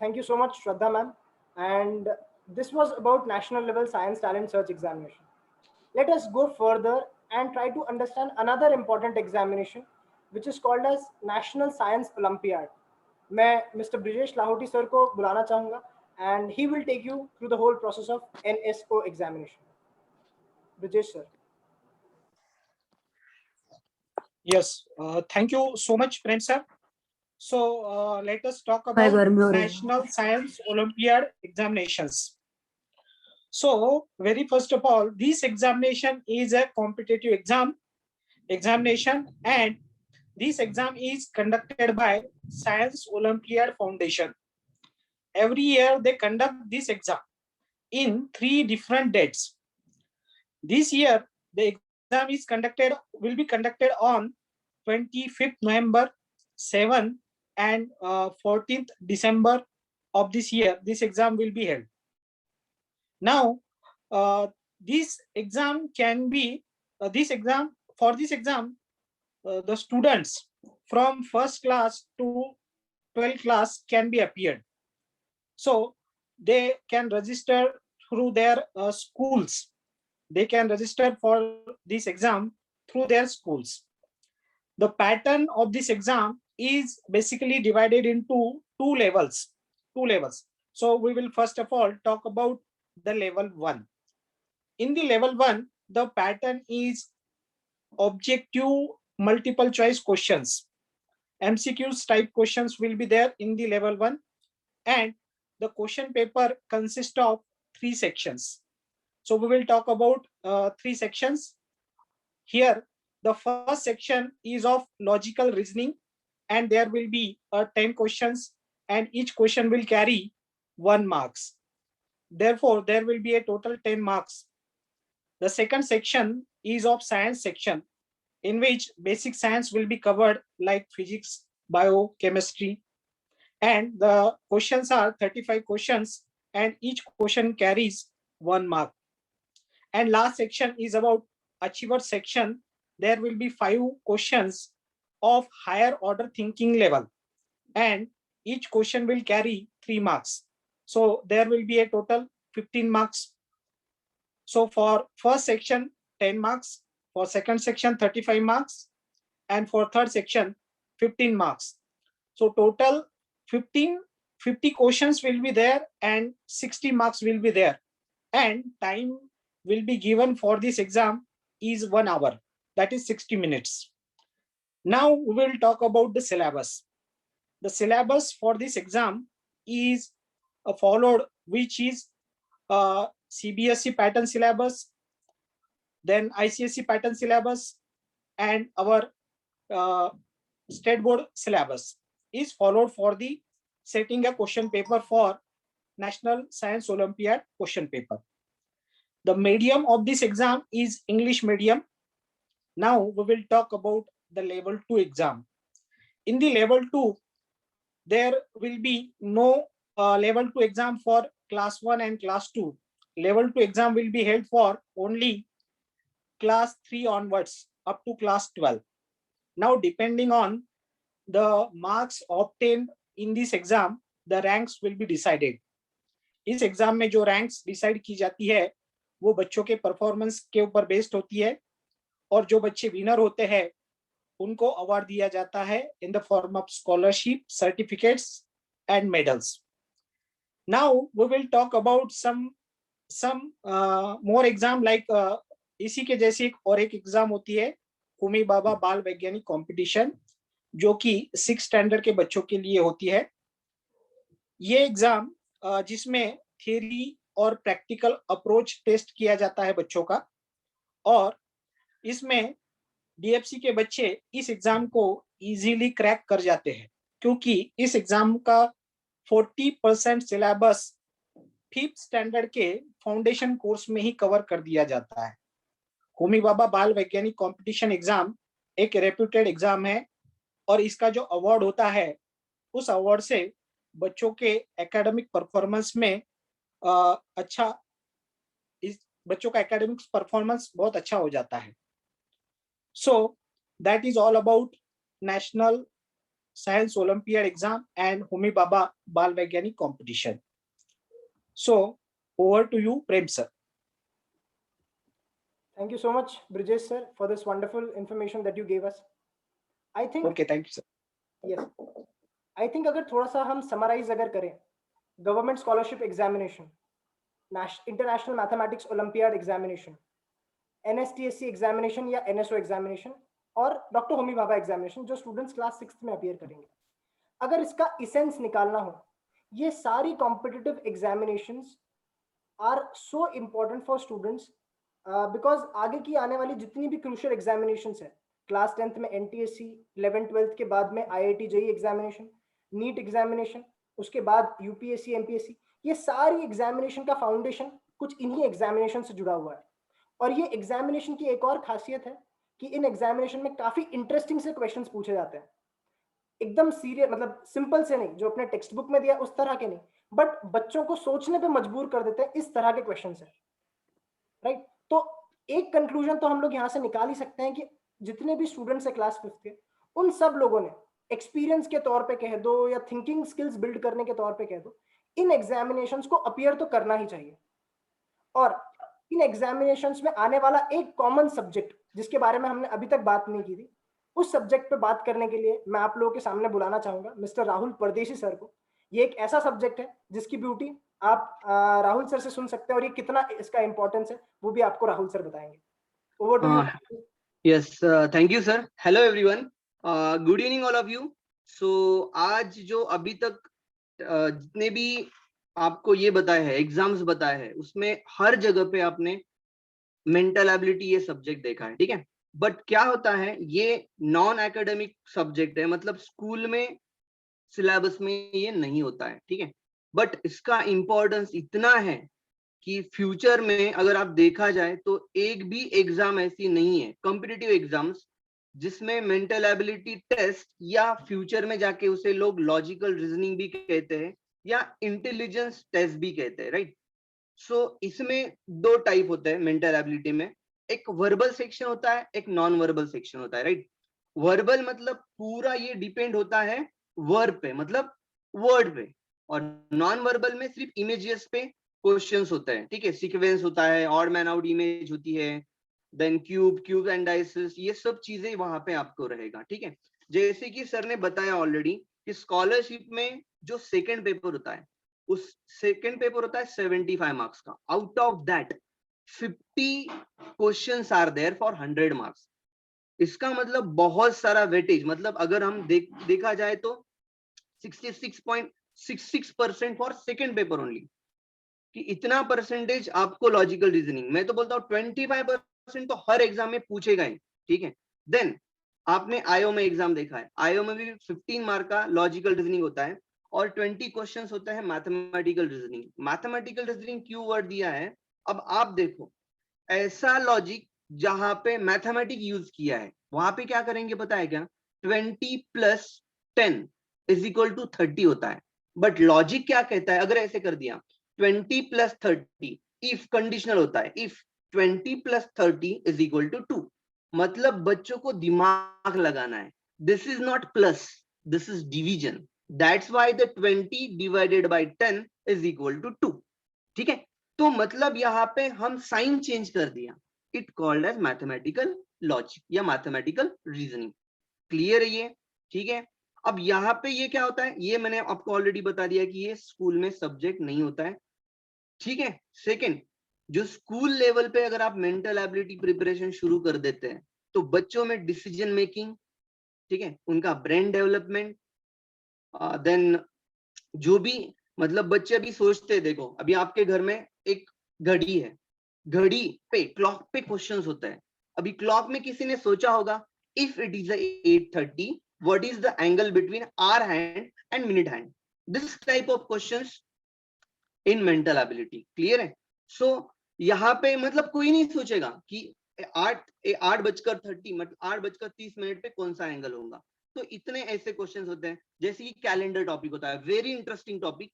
Thank you so much, Shraddha ma'am. And this was about National Level Science Talent Search Examination. Let us go further and try to understand another important examination, which is called as National Science Olympiad. मैं Mr. Brijesh Lahoti sir को बुलाना चाहूँगा and he will take you through the whole process of NSO examination. Brijesh sir. Yes, thank you so much, Prem sir. So let us talk about National Science Olympiad examinations. So very first of all, this examination is a competitive examination, and This exam is conducted by Science Olympiad Foundation. Every year they conduct this exam in 3 different dates. This year the exam will be conducted on 25th November, 7th and 14th December of this year. This exam will be held. Now, this exam can be the students from first class to 12th class can be appeared. So they can register through their schools. They can register for this exam through their schools. The pattern of this exam is basically divided into two levels. So we will first of all talk about the level 1. In the level 1, the pattern is objective multiple choice questions. MCQs type questions will be there in the level 1, and the question paper consists of 3 sections. So we will talk about 3 sections. Here, the first section is of logical reasoning, and there will be 10 questions, and each question will carry 1 marks. Therefore, there will be a total 10 marks. The second section is of science section, in which basic science will be covered like physics, biochemistry, and the questions are 35 questions, and each question carries 1 mark. And last section is about achiever section. There will be 5 questions of higher order thinking level, and each question will carry 3 marks. So there will be a total 15 marks. So for first section 10 marks, for second section 35 marks, and for third section 15 marks. So total 50 questions will be there, and 60 marks will be there, and time will be given for this exam is 1 hour, that is 60 minutes. Now we will talk about the syllabus. The syllabus for this exam is followed, which is CBSE pattern syllabus, then ICSE pattern syllabus, and our state board syllabus is followed for the setting a question paper for National Science Olympiad question paper. The medium of this exam is English medium. Now we will talk about the level 2 exam. In the level 2, there will be no level 2 exam for class 1 and class 2. Level 2 exam will be held for only class 3 onwards up to class 12. Now, depending on the marks obtained in this exam, the ranks will be decided. इस exam में जो ranks decide की जाती है वो बच्चों के performance के ऊपर बेस्ड होती है, और जो बच्चे विनर होते हैं उनको अवार्ड दिया जाता है in the form of scholarship, certificates and medals. Now we will talk about some more exam like इसी के जैसी और एक एग्जाम होती है होमी बाबा बाल वैज्ञानिक कंपटीशन, जो कि 6 स्टैंडर्ड के बच्चों के लिए होती है. ये एग्जाम जिसमें थियरी और प्रैक्टिकल अप्रोच टेस्ट किया जाता है बच्चों का, और इसमें डीएफसी के बच्चे इस एग्जाम को इजीली क्रैक कर जाते हैं, क्योंकि इस एग्जाम का 40% सिलेबस 5th स्टैंडर्ड के फाउंडेशन कोर्स में ही कवर कर दिया जाता है. होमी बाबा बाल वैज्ञानिक कंपटीशन एग्जाम एक रेप्यूटेड एग्जाम है, और इसका जो अवार्ड होता है उस अवार्ड से बच्चों के एकेडमिक परफॉर्मेंस में बच्चों का एकेडमिक परफॉर्मेंस बहुत अच्छा हो जाता है. So that is all about national science olympiad exam and Homi Bhabha Bal Vaigyanik competition. So over to you Prem sir. Thank you so much, Brijesh sir, for this wonderful information that you gave us. I think Okay, thank you sir. yes, I think अगर थोड़ा सा हम summarize अगर करें, government scholarship examination, international mathematics olympiad examination, NSTSC examination या NSO examination, और doctor Homi Bhabha examination जो students class 6th में अपीयर करेंगे, अगर इसका इसेंस निकालना हो, ये सारी competitive examinations are so important for students because आगे की आने वाली जितनी भी क्रूशियल एग्जामिनेशंस है क्लास 10th में NTSC, 11th 12th के बाद में IIT JEE examination, NEET examination, उसके बाद UPSC MPSC, ये सारी एग्जामिनेशन का फाउंडेशन कुछ इन्हीं एग्जामिनेशन से जुड़ा हुआ है। और ये एग्जामिनेशन की एक और खासियत है कि इन एग्जामिनेशन में काफी इंटरेस्टिंग से क्वेश्चंस पूछे जाते हैं, एकदम सीरियस, मतलब सिंपल से नहीं जो अपने टेक्स्ट बुक में दिया उस तरह के नहीं, बट बच्चों को सोचने पे मजबूर कर देते हैं, इस तरह के क्वेश्चन है, राइट। तो एक कंक्लूजन तो हम लोग यहाँ से निकाल ही सकते हैं कि जितने भी स्टूडेंट्स है क्लास 5th के, उन सब लोगों ने एक्सपीरियंस के तौर पे कह दो या थिंकिंग स्किल्स बिल्ड करने के तौर पे कह दो, इन एग्जामिनेशंस को अपीयर तो करना ही चाहिए। और इन एग्जामिनेशंस में आने वाला एक कॉमन सब्जेक्ट जिसके बारे में हमने अभी तक बात नहीं की थी, उस सब्जेक्ट पे बात करने के लिए मैं आप लोगों के सामने बुलाना चाहूंगा मिस्टर राहुल परदेशी सर को। ये एक ऐसा सब्जेक्ट है जिसकी ब्यूटी आप राहुल सर से सुन सकते हैं, और ये कितना इसका इंपॉर्टेंस है वो भी आपको राहुल सर बताएंगे। Over to you. Yes, thank you sir. Hello everyone. Good evening all of you. So आज जो अभी तक जितने भी आपको ये बताया है, एग्जाम्स बताया है, उसमें हर जगह पे आपने मेंटल एबिलिटी ये सब्जेक्ट देखा है, ठीक है। बट क्या होता है, ये नॉन एकेडमिक सब्जेक्ट है, मतलब स्कूल में सिलेबस में ये नहीं होता है, ठीक है। बट इसका इम्पोर्टेंस इतना है कि फ्यूचर में अगर आप देखा जाए तो एक भी एग्जाम ऐसी नहीं है, कॉम्पिटिटिव एग्जाम्स, जिसमें मेंटल एबिलिटी टेस्ट या फ्यूचर में जाके उसे लोग लॉजिकल रीजनिंग भी कहते हैं या इंटेलिजेंस टेस्ट भी कहते हैं, राइट। सो इसमें दो टाइप होते हैं मेंटल एबिलिटी में, एक वर्बल सेक्शन होता है, एक नॉन वर्बल सेक्शन होता है, राइट। वर्बल मतलब पूरा ये डिपेंड होता है वर्ब पे, मतलब वर्ड पे, और नॉन वर्बल में सिर्फ इमेजेस पे क्वेश्चंस होता है, ठीक है। सीक्वेंस होता है, ऑड मैन आउट इमेज होती है, देन क्यूब एंड डाइसेस, ये सब चीजें वहां पे आपको रहेगा, ठीक है। जैसे कि सर ने बताया ऑलरेडी कि स्कॉलरशिप में जो सेकंड पेपर होता है, उस सेकंड पेपर होता है 75 मार्क्स का, out of that 50 questions are there for 100 marks. इसका मतलब बहुत सारा वेटेज, मतलब अगर हम देखा जाए तो 66.66% फॉर सेकंड पेपर ओनली, कि इतना परसेंटेज आपको लॉजिकल रीजनिंग, मैं तो बोलता हूँ 25% तो हर एग्जाम में पूछेगा ही, ठीक है। देन आपने आईओ में एग्जाम देखा है, आईओ में भी 15 मार्क का लॉजिकल रीजनिंग होता है और 20 क्वेश्चंस होता है मैथमेटिकल रीजनिंग। मैथमेटिकल रीजनिंग क्यों वर्ड दिया है, अब आप देखो, ऐसा लॉजिक जहां पे मैथमेटिक यूज किया है, वहां पे क्या करेंगे पता है क्या, 20 + 10 = 30 होता है। बट लॉजिक क्या कहता है, अगर ऐसे कर दिया 20 + 30, इफ कंडीशनल होता है, इफ 20 + 30 = 2, मतलब बच्चों को दिमाग लगाना है, this is not plus, this is division, that's why the 20 / 10 = 2, ठीक है। तो मतलब यहाँ पे हम साइन चेंज कर दिया, it called as mathematical logic या मैथमेटिकल रीजनिंग। क्लियर है ये, ठीक है। अब यहाँ पे ये क्या होता है, ये मैंने आपको ऑलरेडी बता दिया कि ये स्कूल में सब्जेक्ट नहीं होता है, ठीक है। सेकंड, जो स्कूल लेवल पे अगर आप मेंटल एबिलिटी प्रिपरेशन शुरू कर देते हैं तो बच्चों में डिसीजन मेकिंग, ठीक है, उनका ब्रेन डेवलपमेंट, देन जो भी, मतलब बच्चे अभी सोचते हैं, देखो अभी आपके घर में एक घड़ी है, घड़ी पे, क्लॉक पे क्वेश्चंस होता है। अभी क्लॉक में किसी ने सोचा होगा, if it is 8:30, what is the angle between hour hand and minute hand, this type of questions in mental ability. Clear है। सो यहाँ पे मतलब कोई नहीं सोचेगा कि 8:30 मतलब 8:30 पे कौन सा एंगल होगा। तो इतने ऐसे क्वेश्चंस होते हैं, जैसे कि कैलेंडर टॉपिक होता है, वेरी इंटरेस्टिंग टॉपिक।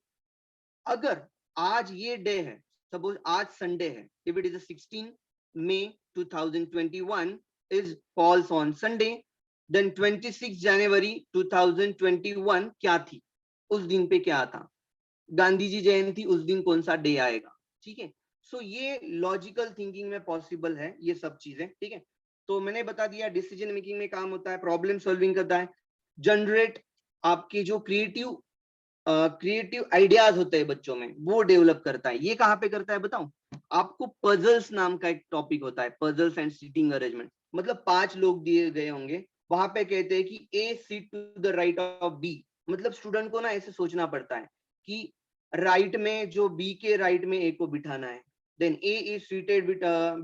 अगर आज ये डे है, सपोज आज संडे है, if it is 16 May 2021 is falls on Sunday, then 26 January 2021 क्या थी, उस दिन पे क्या था, गांधी जी जयंती, उस दिन कौन सा डे आएगा, ठीक है। सो ये लॉजिकल थिंकिंग में पॉसिबल है ये सब चीजें, ठीक है। तो मैंने बता दिया, डिसीजन मेकिंग में काम होता है, प्रॉब्लम सॉल्विंग करता है, जनरेट आपके जो क्रिएटिव आइडियाज होते हैं बच्चों में वो डेवलप करता है। ये कहाँ पे करता है बताऊं आपको, पजल्स नाम का एक टॉपिक होता है, पजल्स एंड सीटिंग अरेंजमेंट, मतलब 5 लोग दिए गए होंगे, वहां पे कहते हैं कि A seat to the right of B, मतलब स्टूडेंट को ना ऐसे सोचना पड़ता है कि राइट में जो बी के राइट में ए को बिठाना है, then A is seated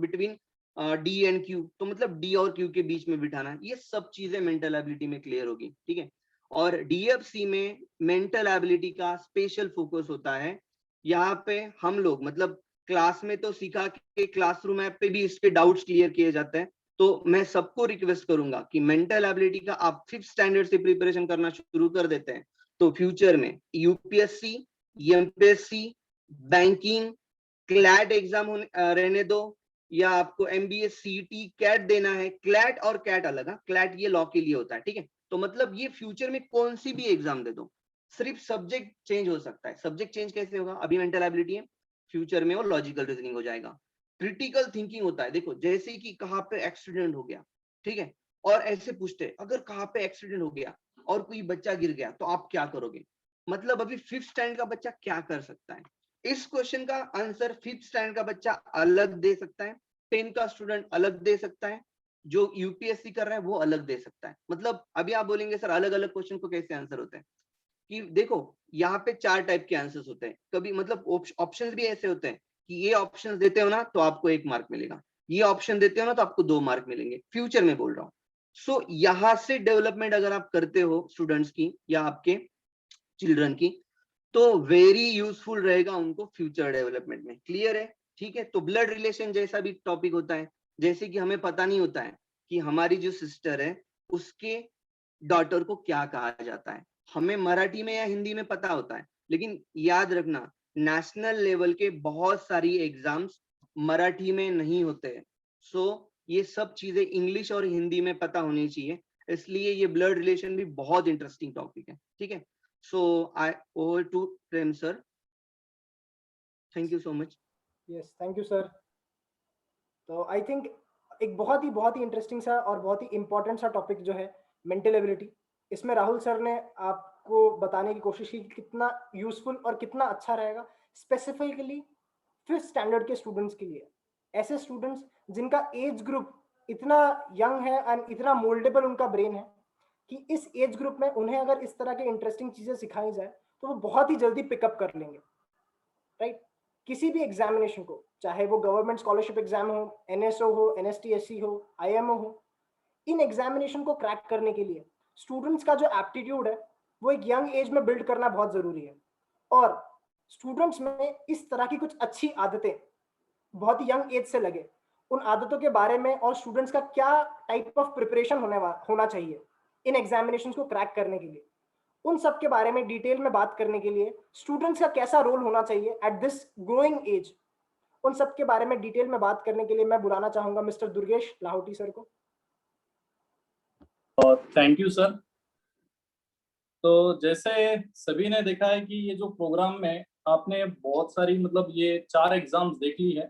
between D and Q, तो मतलब डी और क्यू के बीच में बिठाना, ये सब चीजें मेंटल एबिलिटी में क्लियर होगी, ठीक है। और डीएफसी में मेंटल एबिलिटी का स्पेशल फोकस होता है। यहाँ पे हम लोग मतलब क्लास में तो सीखा कि क्लासरूम ऐप पे भी इसके डाउट्स क्लियर किए जाते हैं, तो मैं सबको रिक्वेस्ट करूंगा कि मेंटल एबिलिटी का आप 5th स्टैंडर्ड से प्रिपरेशन करना शुरू कर देते हैं, तो फ्यूचर में UPSC, MPSC, banking, CLAT exam रहने दो, या आपको एमबीए, सीटी, कैट देना है, क्लैट और कैट अलग है, क्लैट ये लॉ के लिए होता है, ठीक है। तो मतलब ये फ्यूचर में कौन सी भी एग्जाम दे दो, सिर्फ सब्जेक्ट चेंज हो सकता है। सब्जेक्ट चेंज कैसे होगा, अभी मेंटल एबिलिटी है, फ्यूचर में वो लॉजिकल रीजनिंग हो जाएगा। क्रिटिकल थिंकिंग होता है, देखो जैसे कि कहाँ पे एक्सीडेंट हो गया, ठीक है, और ऐसे पूछते अगर कहाँ पे एक्सीडेंट हो गया और कोई बच्चा गिर गया तो आप क्या करोगे, मतलब अभी 5th स्टैंडर्ड का बच्चा क्या कर सकता है। इस क्वेश्चन का आंसर 5th स्टैंडर्ड का बच्चा अलग दे सकता है, 10 का स्टूडेंट अलग दे सकता है, जो यूपीएससी कर रहा है वो अलग दे सकता है। मतलब अभी आप बोलेंगे सर अलग अलग क्वेश्चन को कैसे आंसर होते हैं, कि देखो यहाँ पे 4 टाइप के आंसर्स होते हैं, कभी मतलब ऑप्शंस भी ऐसे होते हैं कि ये ऑप्शंस देते हो ना तो आपको 1 मार्क मिलेगा, ये ऑप्शन देते हो ना तो आपको 2 मार्क मिलेंगे, फ्यूचर में बोल रहा हूँ। सो यहाँ से डेवलपमेंट अगर आप करते हो स्टूडेंट्स की या आपके चिल्ड्रन की, तो वेरी यूजफुल रहेगा उनको फ्यूचर डेवलपमेंट में। क्लियर है, ठीक है। तो ब्लड रिलेशन जैसा भी टॉपिक होता है, जैसे कि हमें पता नहीं होता है कि हमारी जो सिस्टर है उसके डॉटर को क्या कहा जाता है, हमें मराठी में या हिंदी में पता होता है, लेकिन याद रखना नेशनल लेवल के बहुत सारी एग्जाम्स मराठी में नहीं होते हैं। सो ये सब चीजें इंग्लिश और हिंदी में पता होनी चाहिए, इसलिए ये ब्लड रिलेशन भी बहुत इंटरेस्टिंग टॉपिक है, ठीक है। So I over to Prem sir. Thank you so much. Yes, thank you sir. तो आई थिंक एक बहुत ही इंटरेस्टिंग सा और बहुत ही इंपॉर्टेंट सा टॉपिक जो है मेंटल एबिलिटी, इसमें राहुल सर ने आपको बताने की कोशिश की कितना यूजफुल और कितना अच्छा रहेगा स्पेसिफिकली 5th स्टैंडर्ड के स्टूडेंट्स के लिए, ऐसे स्टूडेंट्स जिनका एज ग्रुप इतना यंग है एंड इतना मोल्डेबल उनका ब्रेन है कि इस एज ग्रुप में उन्हें अगर इस तरह के इंटरेस्टिंग चीजें सिखाई जाए तो वो बहुत ही जल्दी पिकअप कर लेंगे, राइट। किसी भी एग्जामिनेशन को, चाहे वो गवर्नमेंट स्कॉलरशिप एग्जाम हो, एनएसओ हो, एनएसटीएससी हो, आईएमओ हो, इन एग्जामिनेशन को क्रैक करने के लिए स्टूडेंट्स का जो एप्टीट्यूड है वो एक यंग एज में बिल्ड करना बहुत जरूरी है। और स्टूडेंट्स में इस तरह की कुछ अच्छी आदतें बहुत ही यंग एज से लगे, उन आदतों के बारे में और स्टूडेंट्स का क्या टाइप ऑफ प्रिपरेशन होना चाहिए इन एग्जामिनेशंस को क्रैक करने के लिए, उन सब के बारे में डिटेल में बात करने के लिए, स्टूडेंट्स का कैसा रोल होना चाहिए एट दिस ग्रोइंग एज, उन सब के बारे में डिटेल में बात करने के लिए मैं बुलाना चाहूंगा मिस्टर दुर्गेश लाहौटी सर को। Thank you sir. तो जैसे सभी ने देखा है कि ये जो प्रोग्राम में आपने बहुत सारी मतलब ये 4 एग्जाम्स देख ली है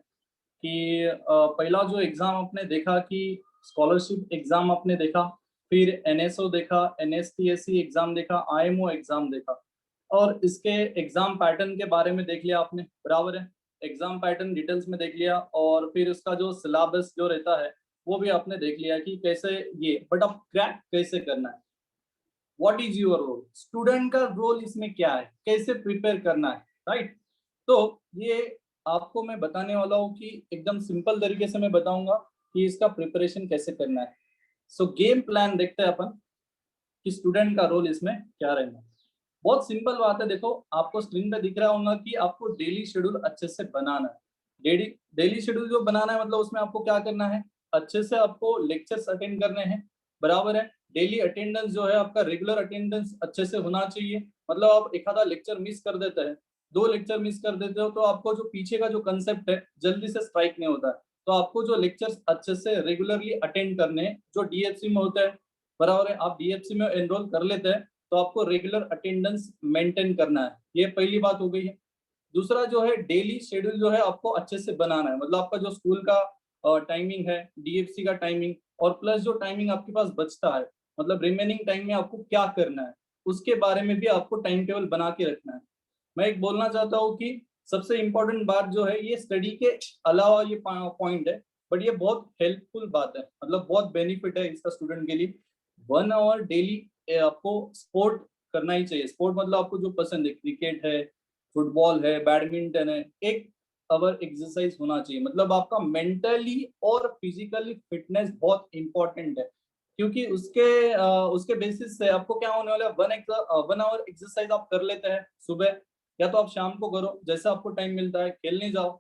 कि पहला जो एग्जाम आपने देखा कि स्कॉलरशिप एग्जाम आपने देखा, फिर एनएसओ देखा, एनएसटीएससी एग्जाम देखा, आईएमओ एग्जाम देखा, और इसके एग्जाम पैटर्न के बारे में देख लिया आपने, बराबर है। एग्जाम पैटर्न डिटेल्स में देख लिया, और फिर उसका जो सिलेबस जो रहता है वो भी आपने देख लिया कि कैसे ये, बट अब क्रैक कैसे करना है, what is your role, student का रोल इसमें क्या है, कैसे प्रिपेयर करना है, राइट। तो ये आपको मैं बताने वाला हूँ कि एकदम सिंपल तरीके से मैं बताऊंगा कि इसका प्रिपरेशन कैसे करना है। सो गेम प्लान देखते हैं अपन कि स्टूडेंट का रोल इसमें क्या रहना है। बहुत सिंपल बात है, देखो आपको स्क्रीन पे दिख रहा होगा कि आपको डेली शेड्यूल अच्छे से बनाना है। डेली शेड्यूल जो बनाना है मतलब उसमें आपको क्या करना है, अच्छे से आपको लेक्चर्स अटेंड करने हैं, बराबर है। डेली अटेंडेंस जो है आपका रेगुलर अटेंडेंस अच्छे से होना चाहिए, मतलब आप एक आधा लेक्चर मिस कर देते हैं, 2 लेक्चर मिस कर देते हो तो आपको जो पीछे का जो कंसेप्ट है जल्दी से स्ट्राइक नहीं होता है। तो आपको जो लेक्चर्स अच्छे से रेगुलरली अटेंड करने हैं जो डीएफसी में होता है, बराबर है। आप डीएफसी में एनरोल कर लेते हैं तो आपको रेगुलर अटेंडेंस मेंटेन करना है, ये पहली बात हो गई है। दूसरा जो है डेली शेड्यूल जो है आपको अच्छे से बनाना है, मतलब आपका जो स्कूल का टाइमिंग है, डीएफसी का टाइमिंग, और प्लस जो टाइमिंग आपके पास बचता है, मतलब रिमेनिंग टाइम में आपको क्या करना है उसके बारे में भी आपको टाइम टेबल बना के रखना है। मैं एक बोलना चाहता हूँ कि सबसे इंपॉर्टेंट बात जो है, ये स्टडी के अलावा ये पॉइंट है, बट ये बहुत हेल्पफुल बात है, मतलब बहुत बेनिफिट है इसका स्टूडेंट के लिए। 1 आवर डेली आपको स्पोर्ट करना ही चाहिए। स्पोर्ट मतलब आपको जो पसंद है, क्रिकेट है, फुटबॉल है, बैडमिंटन है, एक आवर एक्सरसाइज होना चाहिए। मतलब आपका मेंटली और फिजिकली फिटनेस बहुत इंपॉर्टेंट है, क्योंकि उसके बेसिस से आपको क्या होने वाला है, 1 आवर एक्सरसाइज आप कर लेते हैं सुबह, या तो आप शाम को करो, जैसा आपको टाइम मिलता है, खेलने जाओ,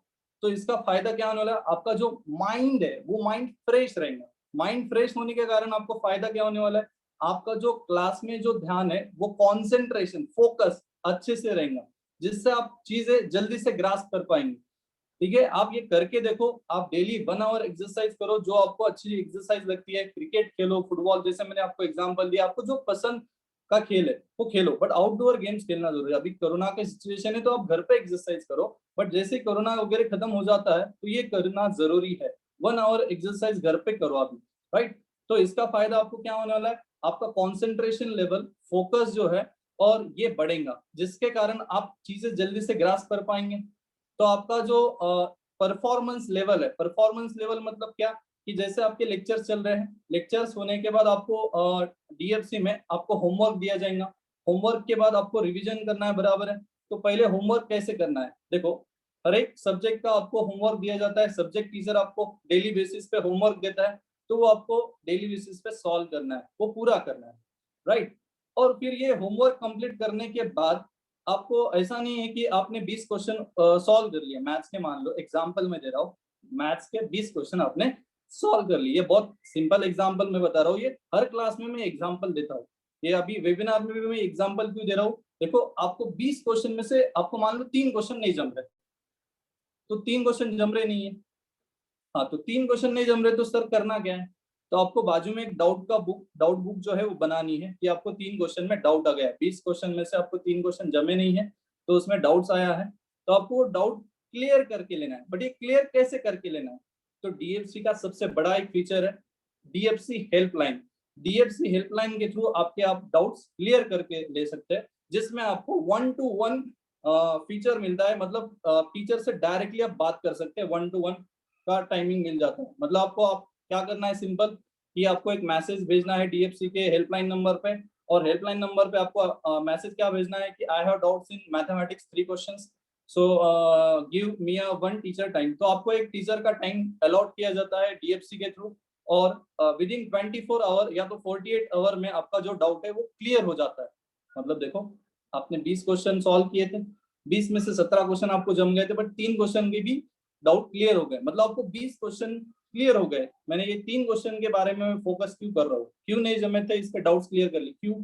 तो इसका फायदा क्या होने वाला है, आपका जो माइंड है वो माइंड फ्रेश रहेगा। माइंड फ्रेश होने के कारण आपको फायदा क्या होने वाला है, आपका जो क्लास में जो ध्यान है वो कॉन्सेंट्रेशन, फोकस अच्छे से रहेगा, जिससे आप चीजें जल्दी से ग्रास्प कर पाएंगे। ठीक है, आप ये करके देखो, आप डेली 1 आवर एक्सरसाइज करो, जो आपको अच्छी एक्सरसाइज लगती है, क्रिकेट खेलो, फुटबॉल, जैसे मैंने आपको एग्जांपल दिया, आपको जो पसंद का खेल है वो खेलो, बट आउटडोर गेम्स खेलना जरूरी है। अभी कोरोना का सिचुएशन है तो आप घर पे एक्सरसाइज करो, बट जैसे कोरोना वगैरह खत्म हो जाता है तो ये करना जरूरी है, 1 आवर एक्सरसाइज घर पे करो अभी, राइट। तो इसका फायदा आपको क्या होने वाला है, आपका कॉन्सेंट्रेशन लेवल, फोकस जो है और ये बढ़ेगा, जिसके कारण आप चीजें जल्दी से ग्रास्प कर पाएंगे। तो आपका जो परफॉर्मेंस लेवल है, परफॉर्मेंस लेवल मतलब क्या, कि जैसे आपके लेक्चर्स चल रहे हैं, लेक्चर्स होने के बाद आपको डीएफसी में आपको होमवर्क दिया जाएगा, होमवर्क के बाद आपको रिवीजन करना है, बराबर है। तो पहले होमवर्क कैसे करना है, देखो, हर एक सब्जेक्ट का आपको होमवर्क दिया जाता है, सब्जेक्ट टीचर आपको डेली बेसिस पे होमवर्क देता है, तो वो आपको डेली बेसिस पे सॉल्व करना है, वो पूरा करना है, राइट। और फिर ये होमवर्क कंप्लीट करने के बाद आपको ऐसा नहीं है कि आपने 20 क्वेश्चन सॉल्व कर लिए, मैथ्स के मान लो एग्जांपल में दे रहा हूँ, मैथ्स के 20 क्वेश्चन आपने सॉल्व कर लिए, ये बहुत सिंपल एग्जांपल मैं बता रहा हूँ, ये हर क्लास में मैं एग्जांपल देता हूँ, ये अभी वेबिनार में भी मैं एग्जांपल क्यों दे रहा हूँ, देखो आपको 20 क्वेश्चन में से आपको मान लो 3 क्वेश्चन नहीं जम रहे, तो 3 क्वेश्चन जम रहे नहीं है, हाँ, तो 3 क्वेश्चन नहीं जम रहे तो सर करना क्या है, तो आपको बाजू में एक डाउट बुक जो है वो बनानी है, कि आपको 3 क्वेश्चन में डाउट आ गया है, 20 क्वेश्चन में से आपको 3 क्वेश्चन जमे नहीं है, तो उसमें डाउट्स आया है, तो आपको वो डाउट क्लियर करके लेना है। बट ये क्लियर कैसे करके लेना है, तो डीएफसी का सबसे बड़ा एक फीचर है डीएफसी हेल्पलाइन। डीएफसी हेल्पलाइन के थ्रू आपके आप डाउट्स क्लियर करके ले सकते हैं, जिसमें आपको 1-to-1 फीचर मिलता है, मतलब टीचर से डायरेक्टली आप बात कर सकते हैं, 1-to-1 का टाइमिंग मिल जाता है। मतलब आपको आप क्या करना है, सिंपल, कि आपको एक मैसेज भेजना है डीएफसी के हेल्पलाइन नंबर पे, और हेल्पलाइन नंबर पे आपको मैसेज क्या भेजना है कि I have doubts in mathematics 3 questions, so give me a 1 teacher time. तो आपको एक टीचर का टाइम अलॉट किया जाता है डीएफसी के थ्रू, और विद इन 24 आवर या तो 48 आवर में आपका जो डाउट है वो क्लियर हो जाता है। मतलब देखो, आपने 20 क्वेश्चन सॉल्व किए थे, 20 में से 17 क्वेश्चन आपको जम गए थे, बट 3 क्वेश्चन के भी डाउट क्लियर हो गए, मतलब आपको 20 क्वेश्चन क्लियर हो गए। मैंने ये 3 क्वेश्चन के बारे में फोकस क्यों कर रहा हूँ, क्यों नहीं जमे थे, इसके डाउट्स क्लियर कर लिए, क्यों,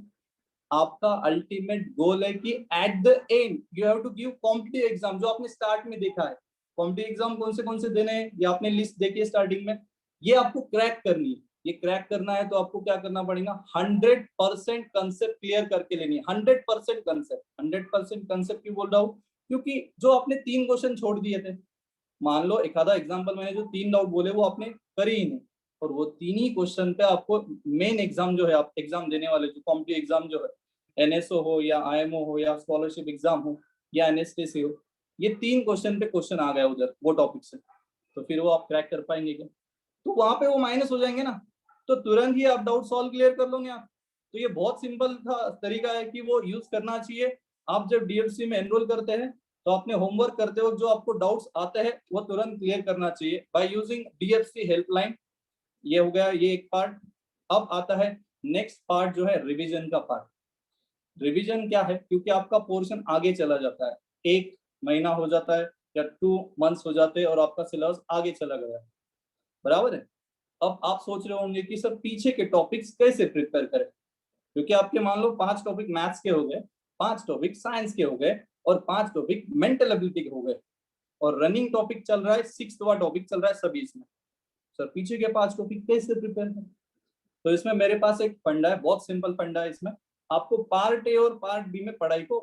आपका अल्टीमेट गोल है कि at the end you have to give competitive exam, जो आपने स्टार्ट में देखा है, कॉम्पिटिटिव एग्जाम कौन से देने हैं, ये आपने लिस्ट देखी है स्टार्टिंग में, ये आपको क्रैक करनी है। ये क्रैक करना है तो आपको क्या करना पड़ेगा, 100% कंसेप्ट क्लियर करके लेनी है, 100% कंसेप्ट। 100% कंसेप्ट क्यों बोल रहा हूँ, क्योंकि जो आपने 3 क्वेश्चन छोड़ दिए थे, मान लो एक आधा एग्जाम्पल, मैंने जो 3 डाउट बोले वो आपने करी ही नहीं, और वो 3 ही क्वेश्चन पे आपको मेन एग्जाम जो है, आप एग्जाम देने वाले जो कॉम्पिटिटिव एग्जाम जो है, एनएसओ हो या आईएमओ हो या स्कॉलरशिप एग्जाम हो या एनएसटीसी हो, ये 3 क्वेश्चन पे क्वेश्चन आ गया उधर वो टॉपिक से, तो फिर वो आप क्रैक कर पाएंगे क्या, तो वहां पे वो माइनस हो जाएंगे ना, तो तुरंत ही आप डाउट सॉल्व क्लियर कर लोगे आप। तो ये बहुत सिंपल था तरीका है कि वो यूज करना चाहिए। आप जब डीएफसी में एनरोल करते हैं तो अपने होमवर्क करते वक्त जो आपको डाउट्स आते हैं वो तुरंत क्लियर करना चाहिए बाय यूजिंग डीएफसी हेल्पलाइन। ये हो गया ये एक पार्ट। अब आता है नेक्स्ट पार्ट जो है रिवीजन का पार्ट। रिवीजन क्या है, क्योंकि आपका पोर्शन आगे चला जाता है, 1 महीना हो जाता है या 2 मंथ्स हो जाते हैं और आपका सिलेबस आगे चला गया, बराबर है। अब आप सोच रहे होंगे कि सर पीछे के टॉपिक्स कैसे प्रिपेयर करें, क्योंकि आपके मान लो 5 टॉपिक मैथ्स के हो गए, 5 टॉपिक साइंस के हो गए और 5 टॉपिक मेंटल एबिलिटी के हो गए, और रनिंग टॉपिक चल रहा है, 6वां टॉपिक चल रहा है सभी इसमें। सर पीछे के 5 टॉपिक कैसे प्रिपेयर करें, तो इसमें मेरे पास एक फंडा है, बहुत सिंपल फंडा है। इसमें आपको पार्ट ए और पार्ट बी में पढ़ाई को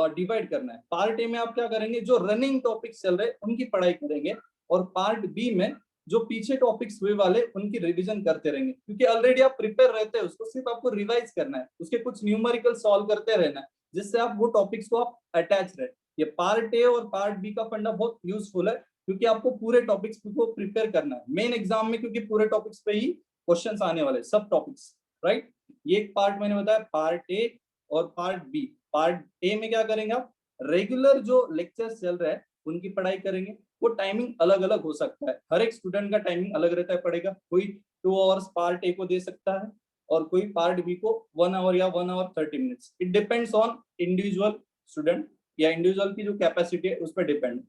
डिवाइड करना है। पार्ट ए में आप क्या करेंगे, जो रनिंग टॉपिक्स चल रहे उनकी पढ़ाई करेंगे, और पार्ट बी में जो पीछे टॉपिक्स हुए वाले उनकी रिवीजन करते रहेंगे, क्योंकि ऑलरेडी आप प्रिपेयर रहते हैं, उसको सिर्फ आपको रिवाइज करना है, उसके कुछ न्यूमेरिकल सॉल्व करते रहना है, जिससे आप वो टॉपिक्स को आप अटैच रहे। ये पार्ट ए और पार्ट बी का फंडा बहुत यूजफुल है, क्योंकि आपको पूरे टॉपिक्स को प्रिपेयर करना है मेन एग्जाम में, क्योंकि पूरे टॉपिक्स पे ही क्वेश्चंस आने वाले, सब टॉपिक्स, राइट। ये एक पार्ट मैंने बताया पार्ट ए और पार्ट बी। पार्ट ए में क्या करेंगे आप, रेगुलर जो लेक्चर्स चल रहे हैं उनकी पढ़ाई करेंगे। वो टाइमिंग अलग अलग हो सकता है, हर एक स्टूडेंट का टाइमिंग अलग रहता है पढ़ेगा। कोई 2 आवर्स पार्ट ए को दे सकता है और कोई पार्ट बी को 1 आवर या 1 hour 30 minutes. It depends on individual student या इंडिविजुअल की जो कैपेसिटी है उस पर डिपेंड।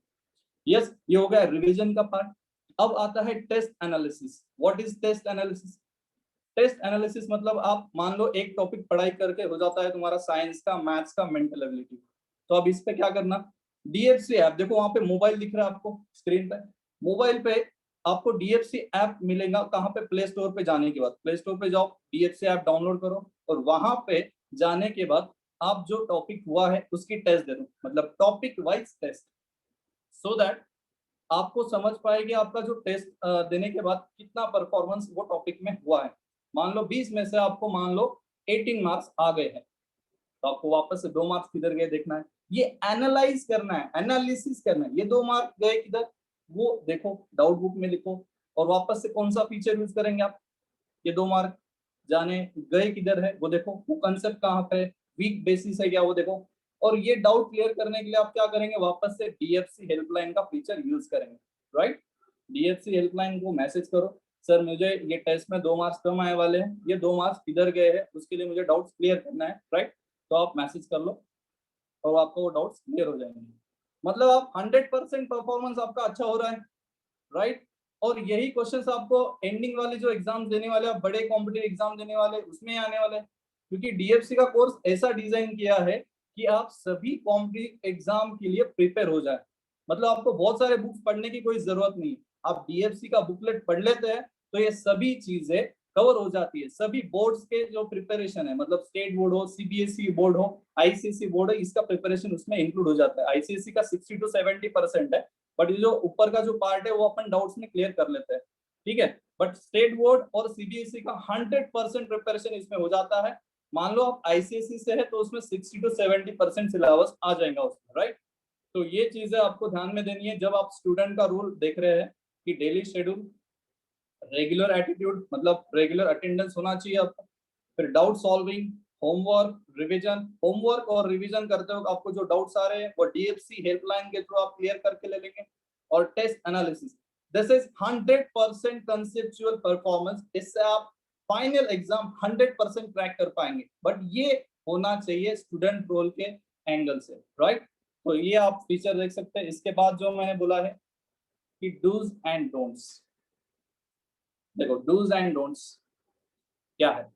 यस, ये हो गया रिवीजन का पार्ट। अब आता है test analysis. What is test analysis? Test analysis मतलब आप मान लो एक टॉपिक पढ़ाई करके हो जाता है तुम्हारा साइंस का, मैथ्स का, मेंटल एबिलिटी, तो अब इस पे क्या करना, डीएफसी ऐप, देखो वहां पे मोबाइल दिख रहा है आपको स्क्रीन पे, मोबाइल पे आपको डीएफसी ऐप मिलेगा। कहाँ पे? प्ले स्टोर पे जाने के बाद प्ले स्टोर पे जाओ, डीएफसी ऐप डाउनलोड करो और वहां पे जाने के बाद आप जो टॉपिक हुआ है उसकी टेस्ट दे दो, मतलब topic wise test, so that आपको समझ पाएगी आपका जो टेस्ट देने के बाद कितना परफॉर्मेंस वो टॉपिक में हुआ है। मान लो 20 में से आपको मान लो 18 मार्क्स आ गए हैं, तो आपको वापस से 2 मार्क्स किधर गए देखना है, ये एनालाइज करना है, एनालिसिस करना है। ये 2 मार्क्स गए किधर वो देखो, डाउट बुक में लिखो और वापस से कौन सा फीचर यूज करेंगे आप, ये 2 मार्क जाने गए किधर है वो देखो, वो कंसेप्ट कहाँ पे, वीक बेसिस है क्या वो देखो, और ये डाउट क्लियर करने के लिए आप क्या करेंगे, वापस से डीएफसी हेल्पलाइन का फीचर यूज करेंगे, राइट। डीएफसी हेल्पलाइन को मैसेज करो, सर मुझे ये टेस्ट में 2 मार्क्स कम आए वाले हैं, ये 2 मार्क्स किधर गए हैं, उसके लिए मुझे डाउट्स क्लियर करना है, राइट। तो आप मैसेज कर लो और आपको वो डाउट्स क्लियर हो जाएंगे। मतलब आप 100% परफॉर्मेंस आपका अच्छा हो रहा है, राइट। और यही क्वेश्चंस आपको एंडिंग वाले जो एग्जाम देने वाले, आप बड़े कॉम्पिटिटिव एग्जाम देने वाले उसमें आने वाले हैं, क्योंकि डीएफसी का कोर्स ऐसा डिजाइन किया है कि आप सभी कॉम्पिटिटिव एग्जाम के लिए प्रिपेयर हो जाए। मतलब आपको बहुत सारे बुक्स पढ़ने की कोई जरूरत नहीं, आप डीएफसी का बुकलेट पढ़ लेते हैं तो ये सभी चीजें कवर हो जाती है। सभी बोर्ड्स के जो प्रिपरेशन है, मतलब स्टेट बोर्ड हो, सीबीएसई बोर्ड हो, आईसीएसई बोर्ड है, इसका प्रिपरेशन उसमें इंक्लूड हो जाता है। आईसीएसई का 60 to 70% है, बट ये जो ऊपर का जो पार्ट है वो अपन डाउट्स में क्लियर कर लेते हैं, ठीक है। बट स्टेट बोर्ड और सीबीएसई का 100% प्रिपरेशन इसमें हो जाता है। मान लो आप आईसीएसई से है तो उसमें 60 to 70% सिलेबस आ जाएगा उसमें, राइट। तो ये चीजें आपको ध्यान में देनी है जब आप स्टूडेंट का रूल देख रहे हैं कि डेली शेड्यूल, रेगुलर एटीट्यूड मतलब रेगुलर अटेंडेंस होना चाहिए आपको, फिर doubt solving, homework, revision. Homework और रिवीजन करते वक्त आपको जो डाउट्स आ रहे हैं वो डीएफसी हेल्पलाइन के थ्रू आप क्लियर करके ले लेंगे। और test analysis, this is 100% conceptual performance, इससे आप फाइनल एग्जाम 100% क्रैक कर पाएंगे, बट ये होना चाहिए स्टूडेंट रोल के एंगल से, राइट। तो ये आप फीचर देख सकते हैं। इसके बाद जो मैंने बोला है कि डूज एंड डोंट्स, देखो डूज एंड डोंट्स क्या है।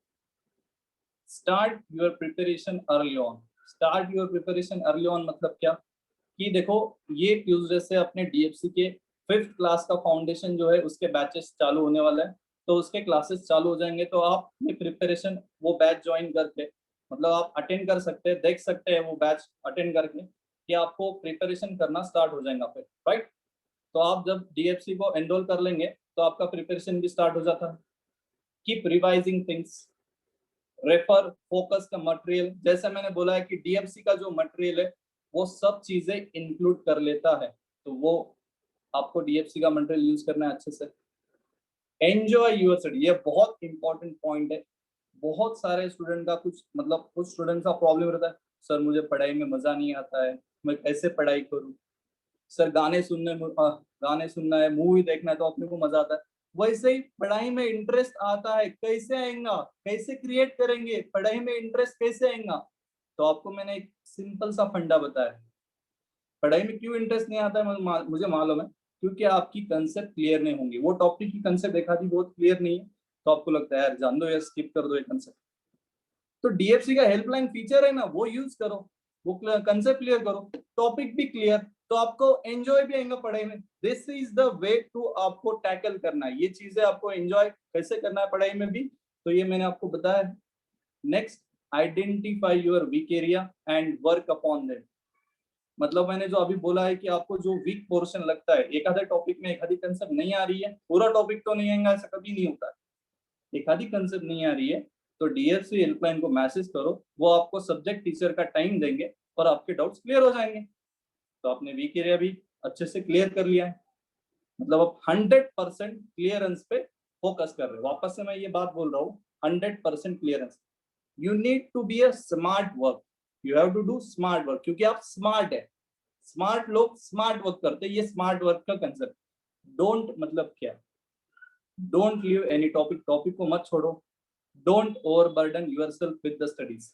Start your preparation early on. Start your preparation early on मतलब क्या कि देखो ये ट्यूसडे से अपने डीएफसी के 5th क्लास का फाउंडेशन जो है उसके बैचेस चालू होने वाला है, तो उसके क्लासेस चालू हो जाएंगे। तो आप ये प्रिपरेशन वो बैच ज्वाइन करके मतलब आप अटेंड कर सकते हैं, देख सकते हैं वो बैच अटेंड करके कि आपको प्रिपरेशन करना स्टार्ट हो जाएगा फिर, राइट। तो आप जब डीएफसी को एनरोल कर लेंगे तो आपका प्रिपरेशन भी स्टार्ट हो जाता है। Keep revising things, refer, focus का मटेरियल, जैसे मैंने बोला है कि डीएफसी का जो मटेरियल है वो सब चीजें इंक्लूड कर लेता है, तो वो आपको डीएफसी का मटेरियल यूज करना है अच्छे से। एंजॉय यूर स्टडी, ये बहुत इंपॉर्टेंट पॉइंट है। बहुत सारे स्टूडेंट का कुछ स्टूडेंट का प्रॉब्लम रहता है, सर मुझे पढ़ाई में मजा नहीं आता है, मैं कैसे पढ़ाई करूँ, सर गाने सुनना है, मूवी देखना है तो अपने को मजा आता है। वैसे ही पढ़ाई में इंटरेस्ट आता है, कैसे आएगा, कैसे क्रिएट करेंगे, पढ़ाई में इंटरेस्ट कैसे आएगा। तो आपको मैंने एक सिंपल सा फंडा बताया। पढ़ाई में क्यों इंटरेस्ट नहीं आता है मुझे मालूम है, क्योंकि आपकी कंसेप्ट क्लियर नहीं होंगी। वो टॉपिक की कंसेप्ट एक आधी बहुत क्लियर नहीं है तो आपको लगता है यार जान दो या स्किप कर दो ये कंसेप्ट। तो डीएफसी का हेल्पलाइन फीचर है ना, वो यूज करो, वो कंसेप्ट क्लियर करो, टॉपिक भी क्लियर, तो आपको एंजॉय भी आएगा पढ़ाई में। This is the way to आपको टैकल करना है, ये चीजें आपको एंजॉय कैसे करना है पढ़ाई में भी, तो ये मैंने आपको बताया। Next, identify your weak area and work upon that. मतलब मैंने जो अभी बोला है कि आपको जो वीक पोर्शन लगता है, एक आधे टॉपिक में एक आधी कंसेप्ट नहीं आ रही है, पूरा टॉपिक तो नहीं आएगा, ऐसा कभी नहीं होता, एक आधी कंसेप्ट नहीं आ रही है, तो डीएफसी हेल्पलाइन को मैसेज करो, वो आपको सब्जेक्ट टीचर का टाइम देंगे और आपके डाउट्स क्लियर हो जाएंगे। तो आपने वीक एरिया भी अच्छे से क्लियर कर लिया है, मतलब आप 100% क्लियरेंस पे फोकस कर रहे हो। वापस से मैं ये बात बोल रहा हूँ, 100% clearance. You need to be a smart work, you have to do smart work, क्योंकि आप स्मार्ट है। स्मार्ट लोग स्मार्ट वर्क करते हैं, ये स्मार्ट वर्क का कंसेप्ट। डोंट मतलब क्या? Don't leave any topic, topic को मत छोड़ो। Don't overburden yourself with the studies,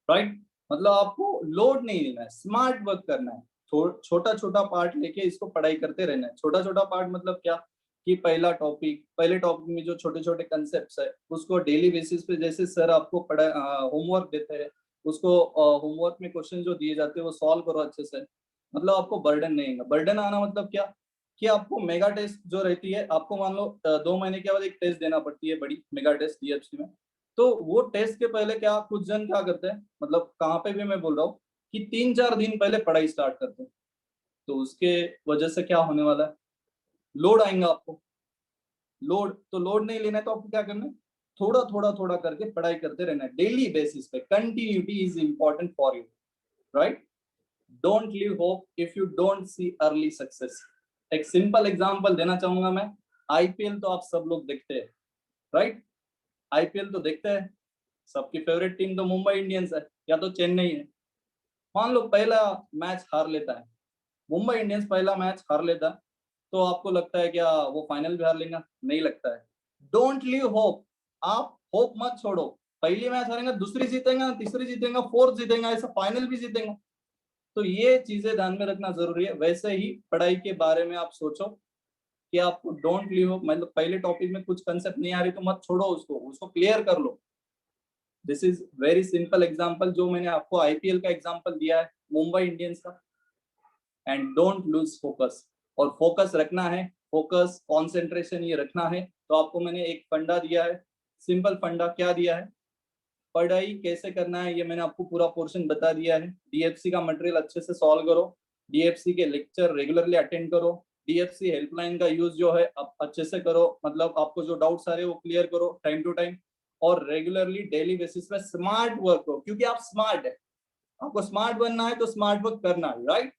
right? मतलब आपको लोड नहीं लेना है, स्मार्ट वर्क करना है। छोटा छोटा पार्ट लेके इसको पढ़ाई करते रहना है। छोटा छोटा पार्ट मतलब क्या कि पहले टॉपिक में जो छोटे छोटे कंसेप्ट्स है उसको डेली बेसिस पे, जैसे सर आपको होमवर्क देते हैं, उसको होमवर्क में क्वेश्चन जो दिए जाते हैं वो सॉल्व करो अच्छे से। मतलब आपको बर्डन नहीं आएगा। बर्डन आना मतलब क्या कि आपको मेगा टेस्ट जो रहती है, आपको मान लो 2 महीने के बाद एक टेस्ट देना पड़ती है, बड़ी मेगा टेस्ट DFC में। तो वो टेस्ट के पहले क्या कुछ जन क्या करते हैं, मतलब कहाँ पे भी मैं बोल रहा हूँ कि 3-4 दिन पहले पढ़ाई स्टार्ट करते हैं। तो उसके वजह से क्या होने वाला है, लोड आएगा आपको। लोड नहीं लेना है तो आपको क्या करना है, थोड़ा करके पढ़ाई करते रहना है डेली बेसिस पे। Continuity is important for you, right? Don't leave hope if you don't see early success. एक सिंपल एग्जांपल देना चाहूंगा मैं। IPL तो आप सब लोग देखते हैं, राइट? IPL तो देखते हैं, सबकी फेवरेट टीम तो मुंबई इंडियंस है या तो चेन्नई है। मान लो पहला मैच हार लेता है मुंबई इंडियंस, पहला मैच हार लेता है, तो आपको लगता है क्या वो फाइनल भी हार लेगा? नहीं लगता है। डोंट लीव होप, आप होप मत छोड़ो। पहली मैच हारेंगे, दूसरी जीतेंगे, तीसरी जीतेंगे, फोर्थ जीतेंगे, ऐसा फाइनल भी जीतेंगे। तो ये चीजें ध्यान में रखना जरूरी है। वैसे ही पढ़ाई के बारे में आप सोचो कि आपको डोंट लीव होप, मतलब पहले टॉपिक में कुछ कंसेप्ट नहीं आ रही तो मत छोड़ो, उसको क्लियर कर लो। This is very simple example जो मैंने आपको IPL का एग्जांपल दिया है, मुंबई इंडियंस का। एंड डोंट लूज फोकस, और फोकस रखना है, फोकस कंसंट्रेशन ये रखना है। तो आपको मैंने एक फंडा दिया है, सिंपल फंडा। क्या दिया है? पढ़ाई कैसे करना है ये मैंने आपको पूरा पोर्शन बता दिया है। DFC का मटेरियल अच्छे से सॉल्व करो, DFC के लेक्चर रेगुलरली अटेंड करो, DFC हेल्पलाइन का यूज जो है आप अच्छे से करो, मतलब आपको जो डाउट्स आ रहे हैं वो क्लियर करो टाइम टू टाइम, और रेगुलरली डेली बेसिस पे स्मार्ट वर्क करो, क्योंकि आप स्मार्ट है। आपको स्मार्ट बनना है तो स्मार्ट वर्क करना है, राइट?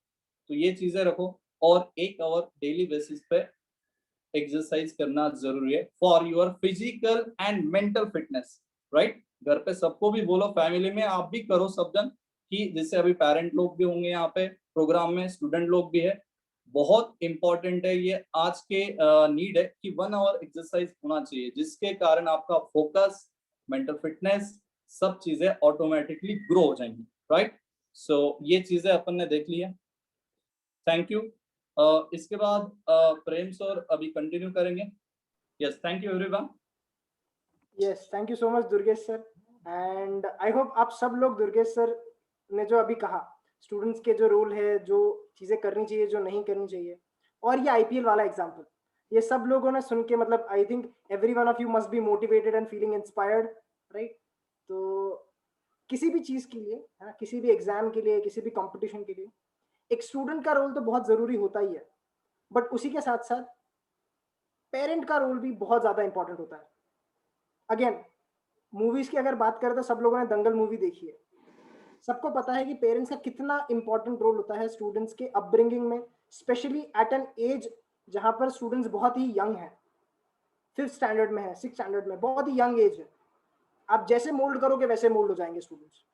तो ये चीजें रखो, और 1 आवर डेली बेसिस पे एक्सरसाइज करना जरूरी है for your physical and mental fitness, right? घर पे सबको भी बोलो, फैमिली में आप भी करो सब जन, कि जैसे अभी पेरेंट लोग भी होंगे यहाँ पे प्रोग्राम में, स्टूडेंट लोग भी है। बहुत इंपॉर्टेंट है ये, आज के नीड है कि 1 आवर एक्सरसाइज होना चाहिए, जिसके कारण आपका फोकस, मेंटल फिटनेस, सब चीजें ऑटोमेटिकली ग्रो हो जाएंगी, राइट? सो ये चीजें अपन ने देख ली है। Thank you. इसके बाद प्रेम सर अभी कंटिन्यू करेंगे। Yes, thank you everyone. Yes, thank you so much Durgesh sir. And I hope आप सब लोग दुर्गेश सर ने जो अभी कहा, स्टूडेंट्स के जो रोल है, जो चीज़ें करनी चाहिए, जो नहीं करनी चाहिए, और ये IPL वाला एग्जाम्पल, ये सब लोगों ने सुन के, मतलब I think every one of you must be motivated and feeling inspired, right? तो किसी भी चीज़ के लिए, है ना, किसी भी एग्जाम के लिए, किसी भी कंपटीशन के लिए एक स्टूडेंट का रोल तो बहुत ज़रूरी होता ही है, बट उसी के साथ साथ पेरेंट का रोल भी बहुत ज़्यादा इंपॉर्टेंट होता है। अगेन, मूवीज की अगर बात करें तो सब लोगों ने दंगल मूवी देखी है। सबको पता है कि पेरेंट्स का कितना इंपॉर्टेंट रोल होता है स्टूडेंट्स के अपब्रिंगिंग में, स्पेशली एट एन एज जहां पर स्टूडेंट्स बहुत ही यंग है, 5th स्टैंडर्ड में है, 6th स्टैंडर्ड में, बहुत ही यंग एज है। आप जैसे मोल्ड करोगे वैसे मोल्ड हो जाएंगे स्टूडेंट्स।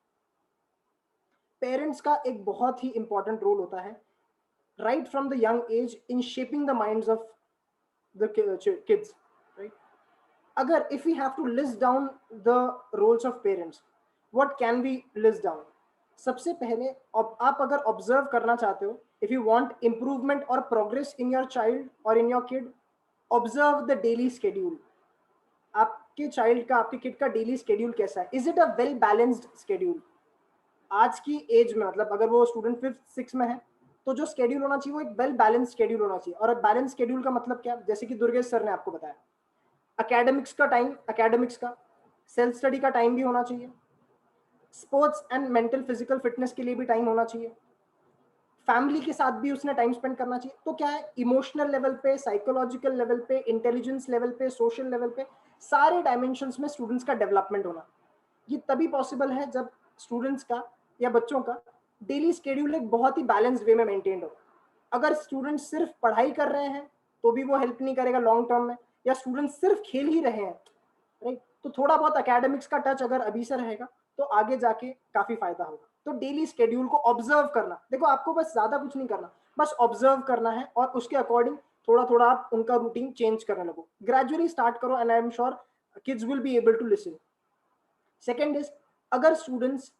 पेरेंट्स का एक बहुत ही इंपॉर्टेंट रोल होता है right from the young age in shaping the minds of the kids, right? अगर if we have to list down the roles of parents, what can we list down? सबसे पहले आप अगर ऑब्जर्व करना चाहते हो, if you want improvement or progress in your child or in your kid, observe the daily schedule. आपके child का, आपके किड का डेली स्केड्यूल कैसा है? Is it a well balanced schedule? आज की एज में, मतलब अगर वो स्टूडेंट 5th 6th में है, तो जो स्केड्यूल होना चाहिए वो एक वेल बैलेंस्ड स्केड्यूल होना चाहिए। और बैलेंस स्केड्यूल का मतलब क्या? जैसे कि दुर्गेश सर ने आपको बताया, एकेडमिक्स का टाइम एकेडमिक्स का, सेल्फ स्टडी का टाइम भी होना चाहिए, sports and mental physical fitness के लिए भी टाइम होना चाहिए, फैमिली के साथ भी उसने टाइम स्पेंड करना चाहिए। तो क्या है, इमोशनल लेवल पे, साइकोलॉजिकल लेवल पे, इंटेलिजेंस लेवल पे, सोशल लेवल पे, सारे डायमेंशंस में स्टूडेंट्स का डेवलपमेंट होना, ये तभी पॉसिबल है जब स्टूडेंट्स का या बच्चों का डेली स्केड्यूल एक बहुत ही बैलेंस्ड वे में मेंटेन हो। अगर स्टूडेंट्स सिर्फ पढ़ाई कर रहे हैं तो भी वो हेल्प नहीं करेगा लॉन्ग टर्म में, या स्टूडेंट्स सिर्फ खेल ही रहे हैं, राइट? तो थोड़ा बहुत एकेडमिक्स का टच अगर अभी से रहेगा तो आगे जाके काफी फायदा होगा। तो डेली स्केड्यूल को ऑब्जर्व करना, देखो आपको बस ज्यादा कुछ नहीं करना, बस ऑब्जर्व करना है और उसके अकॉर्डिंग थोड़ा थोड़ा आप उनका रूटीन चेंज करने लगो, ग्रेजुअली स्टार्ट करो and I am sure kids will be able to listen. Second is, अगर स्टूडेंट्स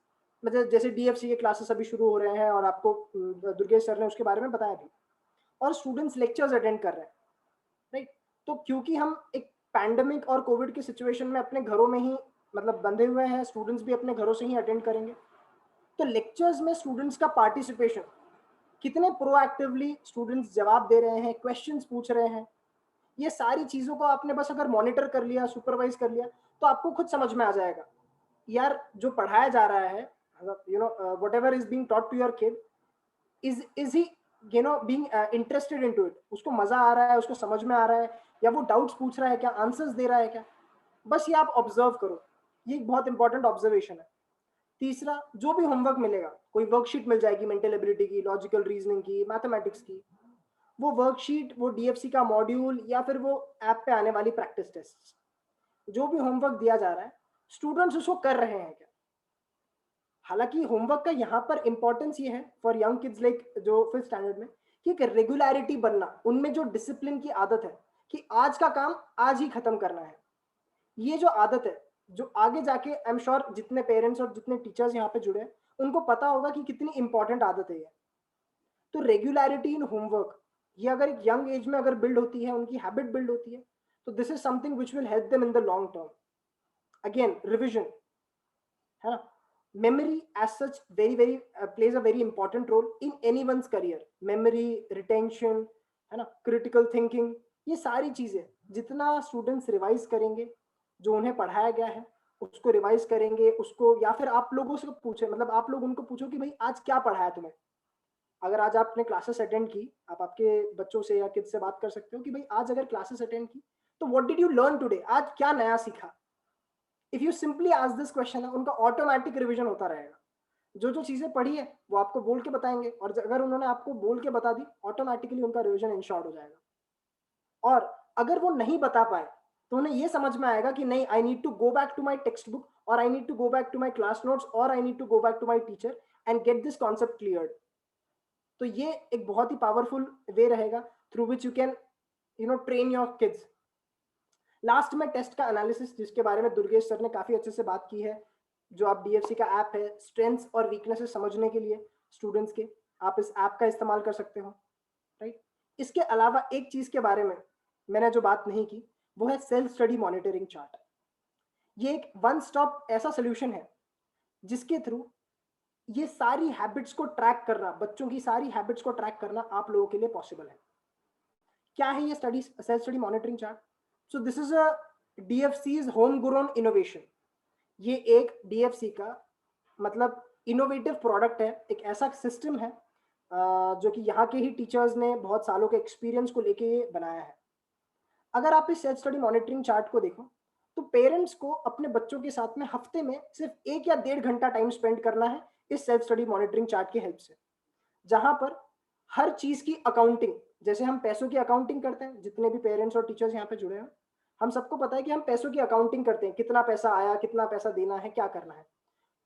मतलब जैसे डीएफसी के क्लासेस अभी शुरू हो रहे हैं और आपको दुर्गेश सर ने उसके बारे में बताया भी, और स्टूडेंट्स लेक्चर्स अटेंड कर रहे हैं, राइट, तो क्योंकि हम एक पैंडेमिक और कोविड की सिचुएशन में अपने घरों में ही मतलब बंधे हुए हैं, स्टूडेंट्स भी अपने घरों से ही अटेंड करेंगे, तो लेक्चर्स में स्टूडेंट्स का पार्टिसिपेशन, कितने प्रोएक्टिवली स्टूडेंट्स जवाब दे रहे हैं, क्वेश्चंस पूछ रहे हैं, ये सारी चीजों को आपने बस अगर मॉनिटर कर लिया, सुपरवाइज कर लिया, तो आपको खुद समझ में आ जाएगा यार जो पढ़ाया जा रहा है, you know whatever is being taught to your kid, is he you know being interested into it, उसको मजा आ रहा है, उसको समझ में आ रहा है, या वो डाउट्स पूछ रहा है क्या, आंसर्स दे रहा है क्या, बस ये आप ऑब्जर्व करो, ये एक बहुत इंपॉर्टेंट ऑब्जर्वेशन है। तीसरा, जो भी होमवर्क मिलेगा, कोई वर्कशीट मिल जाएगी मेंटल एबिलिटी की, लॉजिकल रीजनिंग की, मैथमेटिक्स की, वो वर्कशीट, वो डीएफसी का मॉड्यूल या फिर वो ऐप पे आने वाली प्रैक्टिस टेस्ट, जो भी होमवर्क दिया जा रहा है स्टूडेंट्स उसको कर रहे हैं क्या। हालांकि होमवर्क का यहाँ पर इंपॉर्टेंस ये है फॉर यंग किड्स लाइक जो 5th स्टैंडर्ड में, कि एक रेगुलरिटी बनना, उनमें जो डिसिप्लिन की आदत है कि आज का काम आज ही खत्म करना है, ये जो आदत है जो आगे जाके आई एम श्योर जितने पेरेंट्स और जितने टीचर्स यहाँ पे जुड़े हैं उनको पता होगा कि कितनी इंपॉर्टेंट आदत है ये। तो रेगुलरिटी इन होमवर्क, ये अगर एक यंग एज में अगर बिल्ड होती है, उनकी हैबिट बिल्ड होती है, तो this is something which will help them in the long term. Again revision है ना, memory as such very plays a very important role in anyone's career, memory, retention है ना, critical thinking, ये सारी चीजें जितना स्टूडेंट्स रिवाइज करेंगे, जो उन्हें पढ़ाया गया है उसको रिवाइज करेंगे, उसको या फिर आप लोगों से पूछे, मतलब आप लोग उनको पूछो कि भाई आज क्या पढ़ाया तुम्हें। अगर आज आपने क्लासेस अटेंड की, आप आपके बच्चों से या किड्स से बात कर सकते हो कि भाई आज अगर क्लासेस अटेंड की तो what did you learn today, आज क्या नया सीखा। If you simply ask this question, उनका ऑटोमेटिक रिवीजन होता रहेगा, जो चीजें पढ़ी है वो आपको बोल के बताएंगे, और अगर उन्होंने आपको बोल के बता दी ऑटोमेटिकली उनका रिवीजन इंश्योर्ड हो जाएगा। और अगर वो नहीं बता पाए तो उन्हें ये समझ में आएगा कि नहीं, I need to go back to my text book, और I need to go back to my class notes, और I need to go back to my teacher and get this concept cleared. तो ये एक बहुत ही powerful way रहेगा through which you can train your kids. Last में test का analysis, जिसके बारे में दुर्गेश सर ने काफी अच्छे से बात की है, जो आप डीएफसी का ऐप है स्ट्रेंथ्स और वीकनेसेस समझने के लिए स्टूडेंट्स के, आप इस ऐप का इस्तेमाल कर सकते हो, राइट। इसके अलावा एक चीज के बारे में मैंने जो बात नहीं की वो है सेल्फ स्टडी मॉनिटरिंग चार्ट। ये एक वन स्टॉप ऐसा सोल्यूशन है जिसके थ्रू ये सारी हैबिट्स को ट्रैक करना, बच्चों की सारी हैबिट्स को ट्रैक करना आप लोगों के लिए पॉसिबल है। क्या है ये self study monitoring chart? So this is a DFC's home grown innovation. ये एक डीएफसी का मतलब इनोवेटिव प्रोडक्ट है, एक ऐसा सिस्टम है जो कि यहाँ के ही टीचर्स ने बहुत सालों के एक्सपीरियंस को लेके ये बनाया है। अगर आप इस सेल्फ स्टडी मॉनिटरिंग चार्ट को देखो तो पेरेंट्स को अपने बच्चों के साथ में हफ्ते में सिर्फ 1 या 1.5 घंटा टाइम स्पेंड करना है इस सेल्फ स्टडी मॉनिटरिंग चार्ट की हेल्प से, जहां पर हर चीज की अकाउंटिंग, जैसे हम पैसों की अकाउंटिंग करते हैं, जितने भी पेरेंट्स और टीचर्स यहाँ पे जुड़े हैं हम सबको पता है कि हम पैसों की अकाउंटिंग करते हैं, कितना पैसा आया, कितना पैसा देना है, क्या करना है।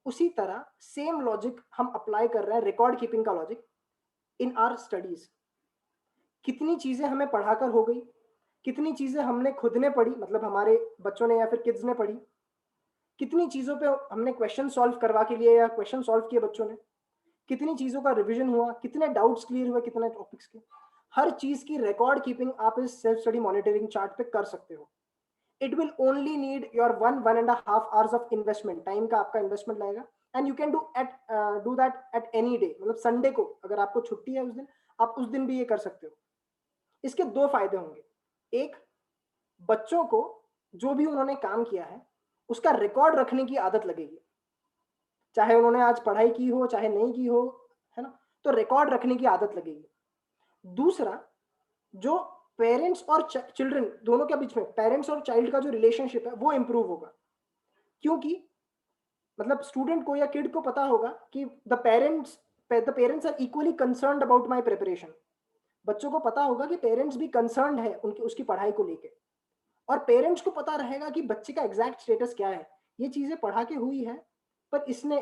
उसी तरह सेम लॉजिक हम अप्लाई कर रहे हैं, रिकॉर्ड कीपिंग का लॉजिक इन आवर स्टडीज। कितनी चीजें हमें पढ़ाकर हो गई, कितनी चीजें हमने खुद ने पढ़ी, मतलब हमारे बच्चों ने या फिर किड्स ने पढ़ी, कितनी चीजों पे हमने क्वेश्चन सॉल्व करवा के लिए या क्वेश्चन सॉल्व किए बच्चों ने, कितनी चीजों का रिवीजन हुआ, कितने डाउट्स क्लियर हुए, कितने टॉपिक्स के, हर चीज की रिकॉर्ड कीपिंग आप इस सेल्फ स्टडी मॉनिटरिंग चार्ट पे कर सकते हो। It will only need your 1.5 hours of investment, time का आपका इन्वेस्टमेंट लगेगा, and you can do that at any day, मतलब संडे को अगर आपको छुट्टी है उस दिन, आप उस दिन भी ये कर सकते हो। इसके 2 फायदे होंगे। एक, बच्चों को जो भी उन्होंने काम किया है उसका रिकॉर्ड रखने की आदत लगेगी, चाहे उन्होंने आज पढ़ाई की हो चाहे नहीं की हो, है ना, तो रिकॉर्ड रखने की आदत लगेगी। दूसरा, जो पेरेंट्स और चिल्ड्रन दोनों के बीच में, पेरेंट्स और चाइल्ड का जो रिलेशनशिप है वो इंप्रूव होगा, क्योंकि मतलब स्टूडेंट को या किड को पता होगा कि the parents are equally concerned about my preparation. बच्चों को पता होगा कि पेरेंट्स भी कंसर्न्ड है उसकी पढ़ाई को लेके, और पेरेंट्स को पता रहेगा कि बच्चे का एग्जैक्ट स्टेटस क्या है, ये चीजें पढ़ा के हुई है पर इसने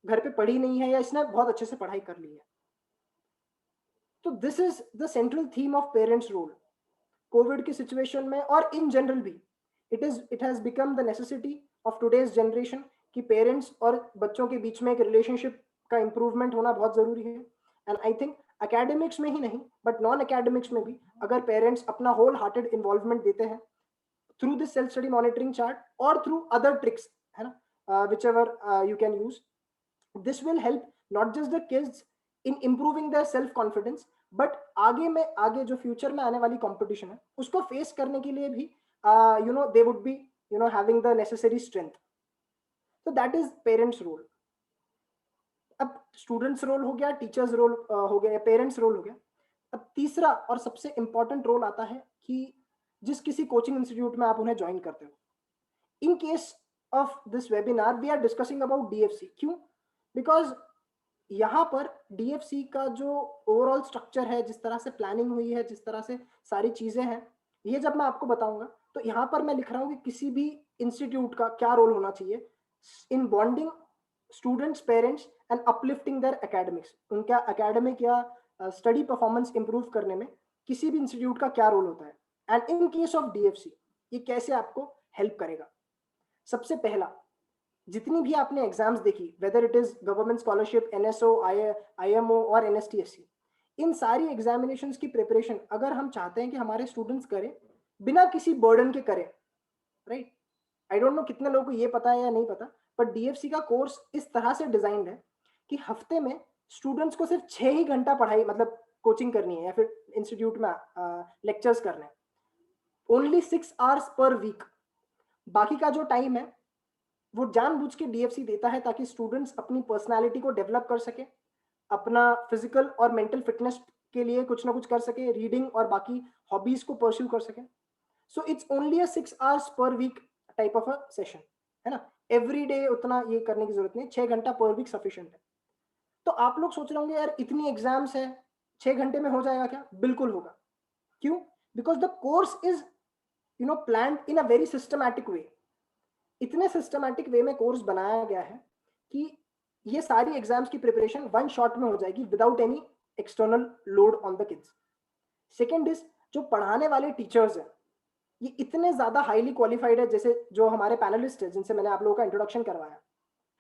घर पे पढ़ी नहीं है या इसने बहुत अच्छे से पढ़ाई कर ली है। तो this is the central theme of parents role Covid की सिचुएशन में, और इन जनरल भी it has become the necessity of today's generation कि पेरेंट्स और बच्चों के बीच में एक रिलेशनशिप का इंप्रूवमेंट होना बहुत जरूरी है। एंड आई थिंक एकेडमिक्स में ही नहीं बट नॉन एकेडमिक्स में भी अगर पेरेंट्स अपना होल हार्टेड इन्वॉल्वमेंट देते हैं through this self study monitoring chart और थ्रू अदर ट्रिक्स, है ना, which ever you can use, this will help not just the kids in improving their self confidence but आगे जो future में आने वाली कंपटीशन है उसको फेस करने के लिए भी they would be having the necessary strength. तो दैट इज पेरेंट्स रोल। अब स्टूडेंट्स रोल हो गया, टीचर्स रोल हो गया, पेरेंट्स रोल हो गया। अब तीसरा और सबसे इंपॉर्टेंट रोल आता है कि जिस किसी कोचिंग इंस्टीट्यूट में आप उन्हें ज्वाइन करते हो। In case of this webinar we are discussing about DFC. क्यों? बिकॉज यहाँ पर डीएफसी का जो ओवरऑल स्ट्रक्चर है, जिस तरह से प्लानिंग हुई है, जिस तरह से सारी चीजें हैं, ये जब मैं आपको बताऊंगा तो यहाँ पर मैं लिख रहा हूँ कि किसी भी इंस्टीट्यूट का क्या रोल होना चाहिए in bonding students, parents and uplifting their academics. उनका एकेडमिक या स्टडी परफॉर्मेंस इंप्रूव करने में किसी भी इंस्टीट्यूट का क्या रोल होता है and in case of DFC ये कैसे आपको हेल्प करेगा। सबसे पहला, जितनी भी आपने एग्जाम्स देखी, weather it is government scholarship, NSO, IMO और एनएसटीएससी, इन सारी एग्जामिनेशंस की प्रिपरेशन अगर हम चाहते हैं कि हमारे स्टूडेंट्स करें बिना किसी बर्डन के करें, राइट? आई डोंट नो कितने लोगों को ये पता है या नहीं पता, पर डीएफसी का कोर्स इस तरह से डिजाइंड है कि हफ्ते में स्टूडेंट्स को सिर्फ 6 ही घंटा पढ़ाई मतलब कोचिंग करनी है या फिर इंस्टीट्यूट में लेक्चर्स करने हैं, ओनली 6 आवर्स पर वीक। बाकी का जो टाइम है वो जानबूझ के डीएफसी देता है ताकि स्टूडेंट्स अपनी पर्सनालिटी को डेवलप कर सके, अपना फिजिकल और मेंटल फिटनेस के लिए कुछ ना कुछ कर सके, रीडिंग और बाकी हॉबीज को परस्यू कर सके। So it's only a 6 hours per weak type of a session, है ना? एवरी डे उतना ये करने की जरूरत नहीं, 6 घंटा पर वीक सफिशिएंट है। तो आप लोग सोच रहे होंगे यार इतनी एग्जाम्स है 6 घंटे में हो जाएगा क्या? बिल्कुल होगा। क्यों? Because the course is planned in a very systematic way. इतने सिस्टमैटिक वे में कोर्स बनाया गया है कि ये सारी एग्जाम्स की प्रिपरेशन वन शॉट में हो जाएगी without any external load on the kids. Second is, जो पढ़ाने वाले टीचर्स हैं ये इतने ज्यादा हाईली क्वालिफाइड है, जैसे जो हमारे पैनलिस्ट है जिनसे मैंने आप लोगों का इंट्रोडक्शन करवाया,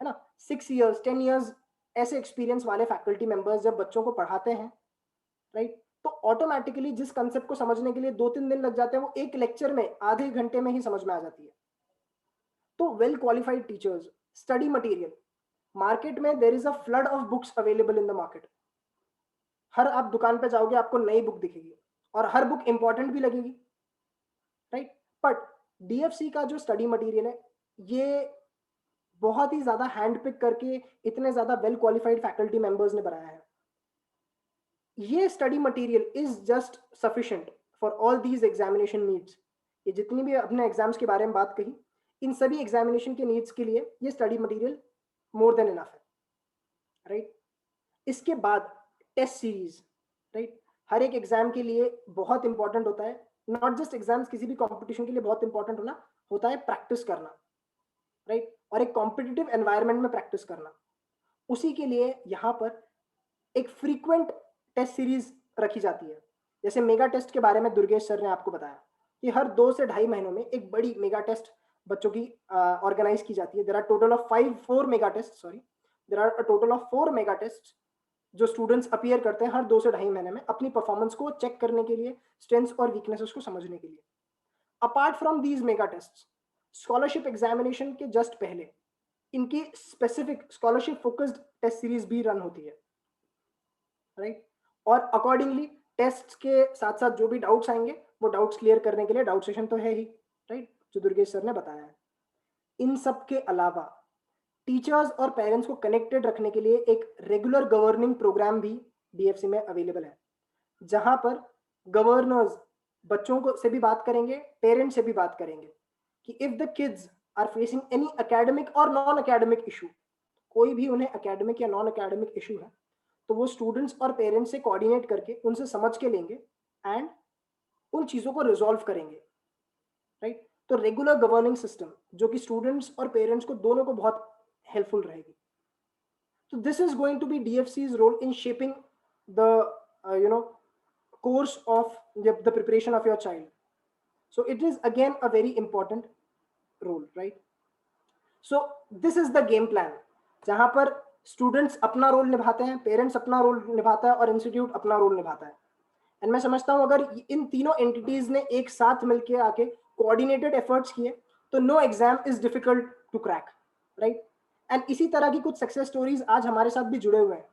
है ना, 6 years 10 years ऐसे एक्सपीरियंस वाले फैकल्टी मेंबर्स जब बच्चों को पढ़ाते हैं, राइट, तो ऑटोमेटिकली जिस कंसेप्ट को समझने के लिए 2-3 दिन लग जाते हैं वो एक लेक्चर में आधे घंटे में ही समझ में आ जाती है। तो well qualified teachers, study material, market में there is a flood of books available in the market. हर आप दुकान पे जाओगे आपको नई बुक दिखेगी और हर बुक इंपॉर्टेंट भी लगेगी, राइट? बट डीएफसी का जो स्टडी मटेरियल है ये बहुत ही ज्यादा हैंड पिक करके इतने ज्यादा वेल क्वालिफाइड फैकल्टी मेंबर्स ने बनाया है। ये study material is just sufficient for all these examination needs. ये जितनी भी अपने एग्जाम्स के बारे में बात कही, इन सभी एग्जामिनेशन के नीड्स के लिए ये study material more than enough है, राइट? इसके बाद टेस्ट सीरीज, राइट, हर एक एग्जाम के लिए बहुत इंपॉर्टेंट होता है। नॉट जस्ट एग्जाम्स, किसी भी कंपटीशन के लिए बहुत इंपॉर्टेंट होता है प्रैक्टिस करना, राइट, और एक कॉम्पिटिटिव एनवायरनमेंट में प्रैक्टिस करना। उसी के लिए यहाँ पर एक फ्रीक्वेंट टेस्ट सीरीज रखी जाती है। जैसे मेगा टेस्ट के बारे में दुर्गेश सर ने आपको बताया कि हर 2 से 2.5 महीनों में एक बड़ी मेगा टेस्ट बच्चों की ऑर्गेनाइज की जाती है। There are total of 4 mega test, there are a total of 4 mega test जो स्टूडेंट्स अपीयर करते हैं हर 2 से 2.5 महीने में अपनी परफॉर्मेंस को चेक करने के लिए, स्ट्रेंथ्स और वीकनेसेस को समझने के लिए। Apart from these mega test, scholarship examination के जस्ट पहले इनकी specific scholarship focused test series भी रन होती है, राइट? और अकॉर्डिंगली टेस्ट के साथ साथ जो भी डाउट्स आएंगे वो डाउट्स क्लियर करने के लिए डाउट सेशन तो है ही, राइट, जो दुर्गेश सर ने बताया है। इन सब के अलावा टीचर्स और पेरेंट्स को कनेक्टेड रखने के लिए एक रेगुलर गवर्निंग प्रोग्राम भी डीएफसी में अवेलेबल है, जहां पर गवर्नर्स बच्चों को से भी बात करेंगे, पेरेंट्स से भी बात करेंगे कि if the kids are facing any academic और नॉन एकेडमिक इशू, कोई भी उन्हें एकेडमिक या नॉन एकेडमिक इशू है तो वो स्टूडेंट्स और पेरेंट्स से कोऑर्डिनेट करके उनसे समझ के लेंगे एंड उन चीजों को रिजॉल्व करेंगे, राइट? तो रेगुलर गवर्निंग सिस्टम जो कि स्टूडेंट्स और पेरेंट्स को दोनों को बहुत हेल्पफुल रहेगी। So this is going to be DFC's role in shaping the course of the preparation of your child. So it is again a very important role, right? So this is the game plan, जहां पर students अपना role निभाते हैं, parents अपना role निभाता है और institute अपना रोल निभाता है. एंड मैं समझता हूं अगर इन तीनों एंटिटीज ने एक साथ मिलकर आके कोऑर्डिनेटेड एफर्ट्स किए तो no exam is difficult to crack, right? And इसी तरह की कुछ सक्सेस स्टोरीज आज हमारे साथ भी जुड़े हुए हैं.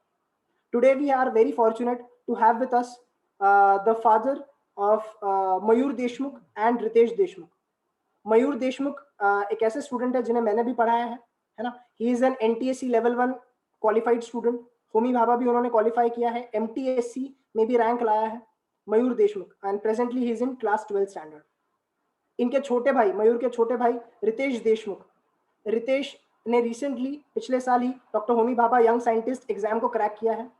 Today we are very fortunate to have with us the father of Mayur Deshmukh and Ritesh Deshmukh. Mayur Deshmukh एक ऐसे स्टूडेंट है जिन्हें मैंने भी पढ़ाया है ना. He is an NTSC level 1 qualified student. Homi Bhabha भी उन्होंने क्वालिफाई किया है, MTSC में भी रैंक लाया है Mayur Deshmukh, and presently he is in class 12th standard. इनके छोटे भाई, मयूर के छोटे भाई रितेश देशमुख, रितेश ने रिसेंटली पिछले साल ही doctor Homi Bhabha young scientist exam को क्रैक किया है.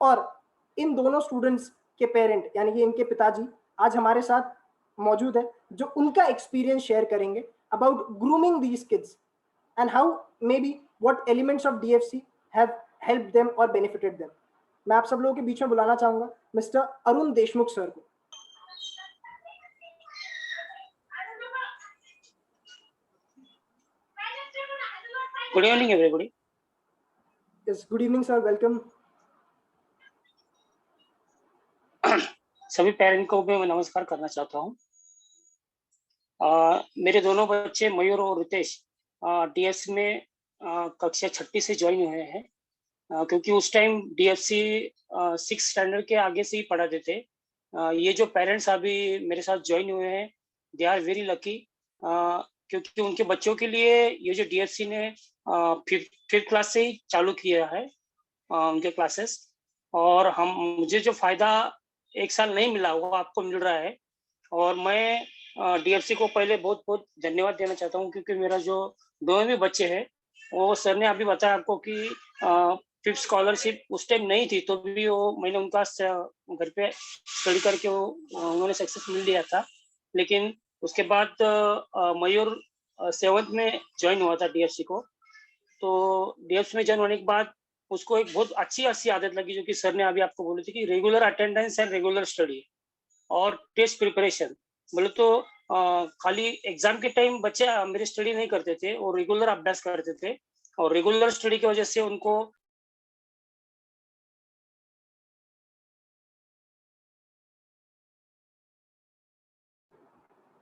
और इन दोनों स्टूडेंट्स के पेरेंट यानी कि इनके पिताजी आज हमारे साथ मौजूद है, जो उनका एक्सपीरियंस शेयर करेंगे about grooming these kids and how may be what elements of DFC have helped them और बेनिफिटेड देम. मैं आप सब लोगों के बीच में बुलाना चाहूंगा मिस्टर अरुण देशमुख सर को. Good evening everybody. Yes, good evening sir, welcome. सभी पेरेंट को भी मैं नमस्कार करना चाहता हूँ. मेरे दोनों बच्चे मयूर और रितेश DFC में कक्षा 6ठी से ज्वाइन हुए हैं, क्योंकि उस टाइम DFC 6th स्टैंडर्ड के आगे से ही पढ़ाते थे. ये जो पेरेंट्स अभी मेरे साथ ज्वाइन हुए हैं, दे आर वेरी लकी, क्योंकि उनके बच्चों के लिए ये जो DFC ने 5th क्लास से ही चालू किया है उनके क्लासेस. और मुझे जो फायदा एक साल नहीं मिला वो आपको मिल रहा है. और मैं DFC को पहले बहुत बहुत धन्यवाद देना चाहता हूँ, क्योंकि मेरा जो दोनों भी बच्चे हैं, वो सर ने अभी बताया आपको कि 5th स्कॉलरशिप उस टाइम नहीं थी, तो भी वो मैंने उनका घर पे स्टडी करके उन्होंने सक्सेस मिल लिया था. लेकिन उसके बाद मयूर 7th में ज्वाइन हुआ था DFC को. तो DFC में ज्वाइन होने के बाद उसको एक बहुत अच्छी आदत लगी, जो कि सर ने अभी आपको बोली थी, कि regular attendance and regular study और टेस्ट प्रिपरेशन. बोले तो खाली एग्जाम के टाइम बच्चे मेरे स्टडी नहीं करते थे और रेगुलर अभ्यास करते थे, और रेगुलर स्टडी की वजह से उनको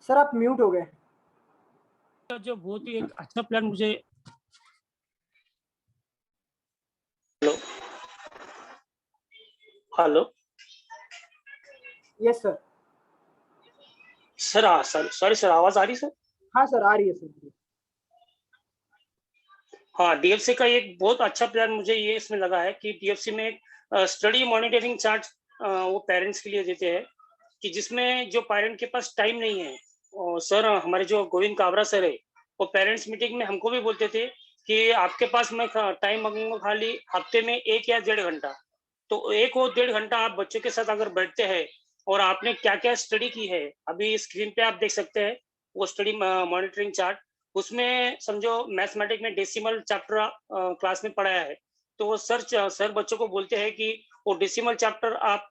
सर आप म्यूट हो गए. जो बहुत ही एक अच्छा प्लान मुझे. Hello. Yes sir. Sir sorry sir, आवाज आ रही सर? हाँ सर, आ रही है सर. हाँ, DFC का एक बहुत अच्छा प्लान मुझे ये इसमें लगा है कि DFC में एक स्टडी मॉनिटरिंग चार्ट वो पेरेंट्स के लिए देते हैं, कि जिसमें जो पेरेंट के पास टाइम नहीं है, और सर हमारे जो गोविंद काबरा सर है, वो पेरेंट्स मीटिंग में हमको भी बोलते थे कि आपके पास मैं टाइम मांगूंगा खाली हफ्ते में 1 या 1.5 घंटा. तो 1 और 1.5 घंटा आप बच्चों के साथ अगर बैठते हैं और आपने क्या क्या स्टडी की है, अभी स्क्रीन पे आप देख सकते हैं वो स्टडी मॉनिटरिंग चार्ट. उसमें समझो मैथमेटिक्स में डेसिमल चैप्टर क्लास में पढ़ाया है, तो वो सर बच्चों को बोलते हैं कि वो डेसिमल चैप्टर आप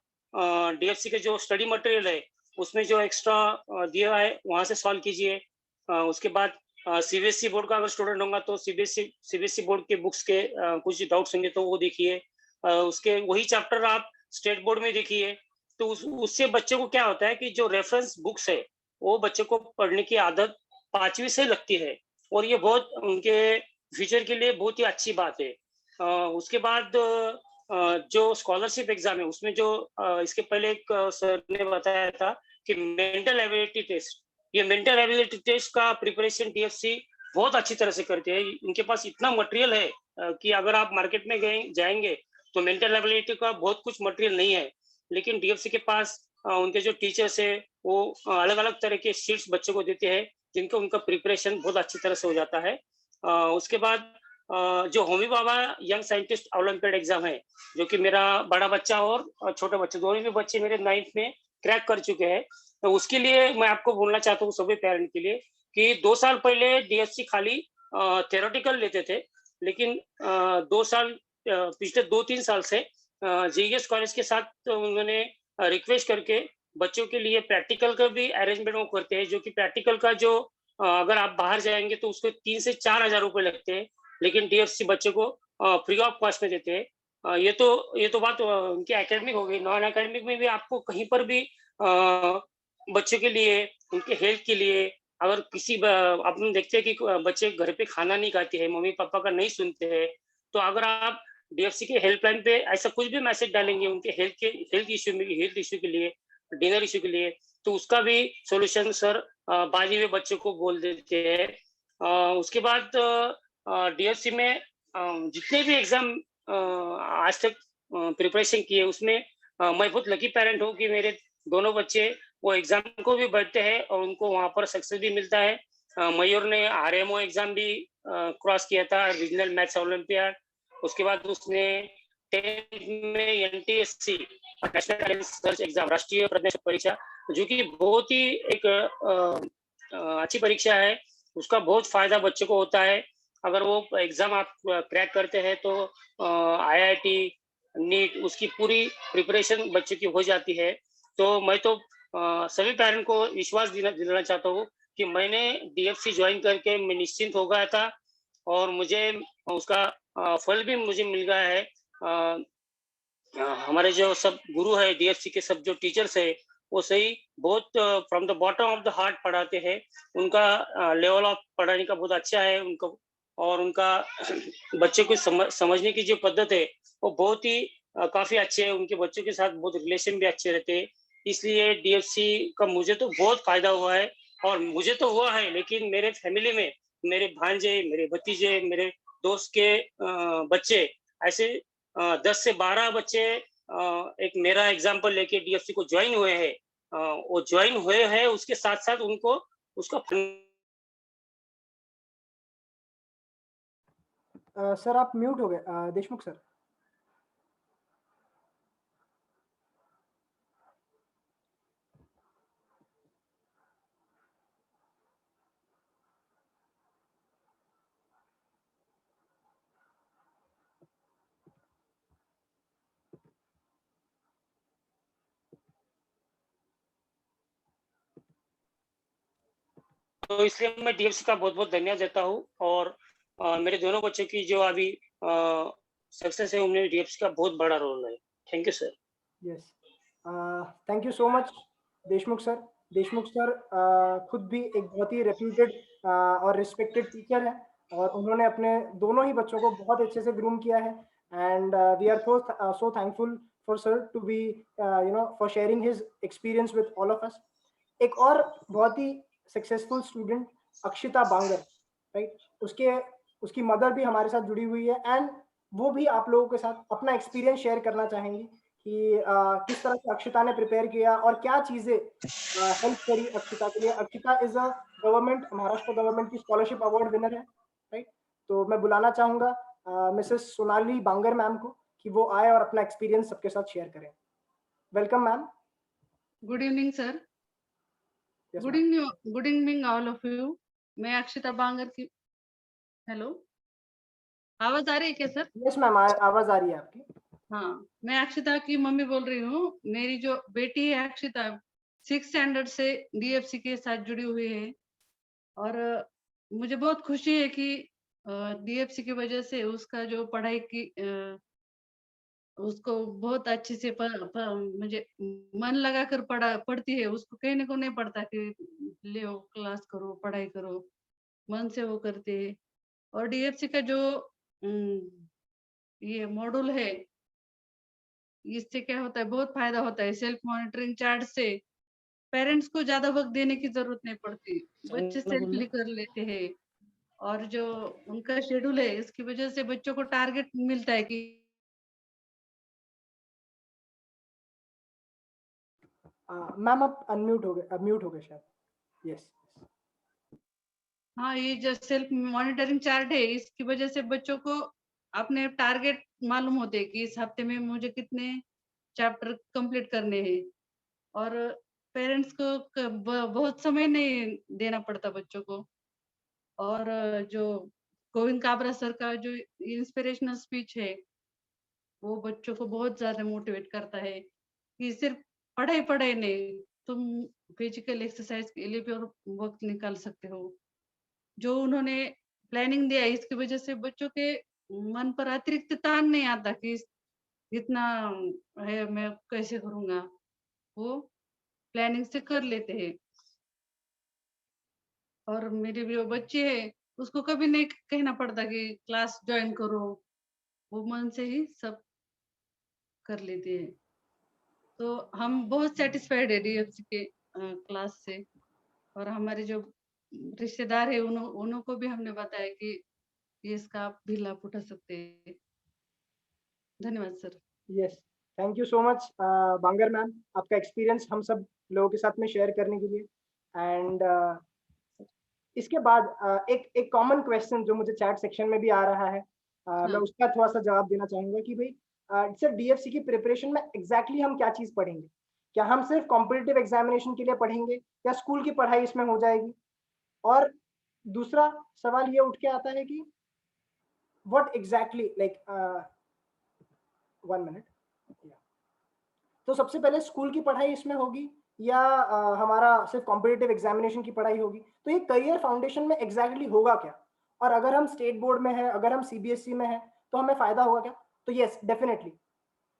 DFC के जो स्टडी मटेरियल है उसमें जो एक्स्ट्रा दिया है वहां से सॉल्व कीजिए. उसके बाद CBSE बोर्ड का अगर स्टूडेंट होगा तो CBSE बोर्ड के बुक्स के कुछ डाउट्स होंगे तो वो देखिए. उसके वही चैप्टर आप स्टेट बोर्ड में देखिए. तो उससे बच्चे को क्या होता है कि जो रेफरेंस बुक्स है वो बच्चे को पढ़ने की आदत 5वीं से लगती है, और ये बहुत उनके फ्यूचर के लिए बहुत ही अच्छी बात है. उसके बाद जो स्कॉलरशिप एग्जाम है उसमें जो इसके पहले एक सर ने बताया था कि मेंटल एबिलिटी टेस्ट, ये मेंटल एबिलिटी टेस्ट का प्रिपरेशन DFC बहुत अच्छी तरह से करते हैं. इनके पास इतना मटेरियल है कि अगर आप मार्केट में जाएंगे तो मेंटल एबिलिटी का बहुत कुछ मटेरियल नहीं है, लेकिन DFC के पास उनके जो टीचर्स है वो अलग अलग तरह के शीट्स बच्चों को देते हैं, जिनको उनका प्रिपरेशन बहुत अच्छी तरह से हो जाता है. उसके बाद जो Homi Bhabha young scientist olympiad exam है, जो कि मेरा बड़ा बच्चा और छोटे बच्चे दोनों भी बच्चे मेरे 9th में क्रैक कर चुके हैं, तो उसके लिए मैं आपको बोलना चाहता हूँ सभी पेरेंट के लिए कि 2 साल पहले DFC खाली थ्योरेटिकल लेते थे, लेकिन 2 साल पिछले 2-3 साल से जीएस कॉलेज के साथ तो उन्होंने रिक्वेस्ट करके बच्चों के लिए प्रैक्टिकल का भी अरेंजमेंट वो करते हैं, जो कि प्रैक्टिकल का जो अगर आप बाहर जाएंगे तो उसको 3 से 4,000 रुपए लगते हैं, लेकिन डीएफसी बच्चों को फ्री ऑफ कॉस्ट में देते हैं। ये तो बात उनकी एकेडमिक हो गई। नॉन एकेडमिक में भी आपको कहीं पर भी बच्चों के लिए, उनके हेल्थ के लिए, अगर किसी आप देखते हैं कि बच्चे घर पे खाना नहीं खाते हैं, मम्मी पापा का नहीं सुनते हैं, तो अगर आप डीएफसी के हेल्पलाइन पे ऐसा कुछ भी मैसेज डालेंगे उनके हेल्थ इश्यू के लिए, डिनर इश्यू के लिए, तो उसका भी सॉल्यूशन सर बाजी में बच्चों को बोल देते हैं। उसके बाद डीएफसी में जितने भी एग्जाम आज तक प्रिपरेशन किए, उसमें मैं बहुत लकी पेरेंट हूँ कि मेरे दोनों बच्चे वो एग्जाम को भी बैठते हैं और उनको वहाँ पर सक्सेस भी मिलता है। मयूर ने आरएमओ एग्जाम भी क्रॉस किया था, रीजनल मैथ्स ओलंपियाड। उसके बाद उसने 10th में NTSC national talent search exam, राष्ट्रीय प्रवेश परीक्षा, जो कि बहुत ही एक अच्छी परीक्षा है, उसका बहुत फायदा बच्चों को होता है। अगर वो एग्जाम आप क्रैक करते हैं तो आईआईटी, नीट, उसकी पूरी प्रिपरेशन बच्चे की हो जाती है। तो मैं तो सभी पेरेंट को विश्वास दिलाना चाहता हूँ कि मैंने डीएफसी ज्वाइन करके मैं निश्चिंत हो गया था और मुझे उसका फल भी मुझे मिल गया है। हमारे जो सब गुरु है डीएफसी के, सब जो टीचर्स है, वो सही बहुत from the bottom of the heart पढ़ाते हैं। उनका लेवल ऑफ पढ़ाने का बहुत अच्छा है उनको, और उनका बच्चे को समझने की जो पद्धत है वो बहुत ही काफी अच्छे है। उनके बच्चों के साथ बहुत रिलेशन भी अच्छे रहते हैं, इसलिए डीएफसी का मुझे तो बहुत फायदा हुआ है। और मुझे तो हुआ है, लेकिन मेरे फैमिली में मेरे भांजे, मेरे भतीजे, मेरे दोस्त के बच्चे, ऐसे 10 से 12 बच्चे एक मेरा एग्जांपल लेके डीएफसी को ज्वाइन हुए हैं। वो ज्वाइन हुए हैं, उसके साथ साथ उनको उसका सर आप म्यूट हो गए, देशमुख सर। तो इसलिए मैं डीएफसी का बहुत बहुत धन्यवाद देता हूँ। और मेरे दोनों बच्चों की जो अभी सक्सेस है, उनमें डीएफसी का बहुत बड़ा रोल है। Thank you sir. Yes, thank you so much Deshmukh sir. Deshmukh sir खुद भी एक बहुत ही रेप्यूटेड और रिस्पेक्टेड टीचर है, और उन्होंने अपने दोनों ही बच्चों को बहुत अच्छे से ग्रूम किया है। And we are so thankful for sir to be for sharing his experience with all of us. एक और बहुत ही successful student Akshita Bangar, right, उसकी मदर भी हमारे साथ जुड़ी हुई है, एंड वो भी आप लोगों के साथ अपना एक्सपीरियंस शेयर करना चाहेंगी कि किस तरह से अक्षिता ने प्रिपेयर किया और क्या चीजें हेल्प करी अक्षिता के लिए। Akshita is a Maharashtra government की स्कॉलरशिप अवार्ड विनर है, राइट। तो मैं बुलाना चाहूंगा मिसेस सोनाली बांगर मैम को कि वो आए और अपना एक्सपीरियंस सबके साथ शेयर करें। Welcome ma'am. Good evening sir. Good evening all of you. मैं अक्षिता बांगर की, हेलो, आवाज आ रही है क्या सर? यस मैम, आवाज आ रही है आपकी। हाँ, मैं अक्षिता की मम्मी बोल रही हूँ। मेरी जो बेटी है अक्षिता 6th स्टैंडर्ड से डीएफसी के साथ जुड़ी हुई है, और मुझे बहुत खुशी है कि डीएफसी की वजह से उसका जो पढ़ाई की उसको बहुत अच्छे से मुझे मन लगाकर पढ़ती है। उसको कहने को नहीं पड़ता कि ले क्लास करो, पढ़ाई करो, मन से वो करते है। और डीएफसी का जो ये मॉड्यूल है, इससे क्या होता है, बहुत फायदा होता है। सेल्फ मॉनिटरिंग चार्ट से पेरेंट्स को ज्यादा वक्त देने की जरूरत नहीं पड़ती, बच्चे सेल्फली कर लेते हैं। और जो उनका शेड्यूल है, इसकी वजह से बच्चों को टारगेट मिलता है कि मैम आप म्यूट हो गए शायद। यस, हाँ, ये जो सेल्फ मॉनिटरिंग चार्ट है, इसकी वजह से बच्चों को अपने टारगेट मालूम होते हैं कि इस हफ्ते में मुझे कितने चैप्टर कंप्लीट करने हैं। और पेरेंट्स को बहुत समय नहीं देना पड़ता बच्चों को। और जो गोविंद काबरा सर का जो इंस्पिरेशनल स्पीच है, वो बच्चों को बहुत ज्यादा मोटिवेट करता है कि सिर्फ पढ़ाई पढ़ाई नहीं, तुम फिजिकल एक्सरसाइज के लिए भी और वक्त निकाल सकते हो। जो उन्होंने प्लानिंग दिया है, इसकी वजह से बच्चों के मन पर अतिरिक्त तान नहीं आता कि इतना है मैं कैसे करूंगा, वो प्लानिंग से कर लेते हैं। और मेरे भी वो बच्चे हैं, उसको कभी नहीं कहना पड़ता कि क्लास ज्वाइन करो, वो मन से ही सब कर लेते हैं। तो हम बहुत सेटिस्फाइड है डीएफसी के क्लास से। और हमारे जो रिश्तेदार है उन्हों को भी हमने बताया कि ये इसका आप भी लाभ उठा सकते हैं। धन्यवाद sir. Yes, thank you so much Bangar ma'am, आपका एक्सपीरियंस हम सब लोगों के साथ में शेयर करने के लिए। एंड इसके बाद एक कॉमन क्वेश्चन जो मुझे चैट सेक्शन में भी आ रहा है, मैं उसका थोड़ा सा जवाब देना चाहूंगा कि भाई सर डीएफसी की प्रिपरेशन में एग्जैक्टली हम क्या चीज पढ़ेंगे? क्या हम सिर्फ कॉम्पिटिटिव एग्जामिनेशन के लिए पढ़ेंगे या स्कूल की पढ़ाई इसमें हो जाएगी? और दूसरा सवाल ये उठ के आता है कि व्हाट एग्जैक्टली लाइक 1 मिनट, तो सबसे पहले स्कूल की पढ़ाई इसमें होगी या हमारा सिर्फ कॉम्पिटिटिव एग्जामिनेशन की पढ़ाई होगी? तो ये करियर फाउंडेशन में एग्जैक्टली होगा क्या? और अगर हम स्टेट बोर्ड में है, अगर हम सीबीएसई में है, तो हमें फायदा होगा क्या? तो यस, डेफिनेटली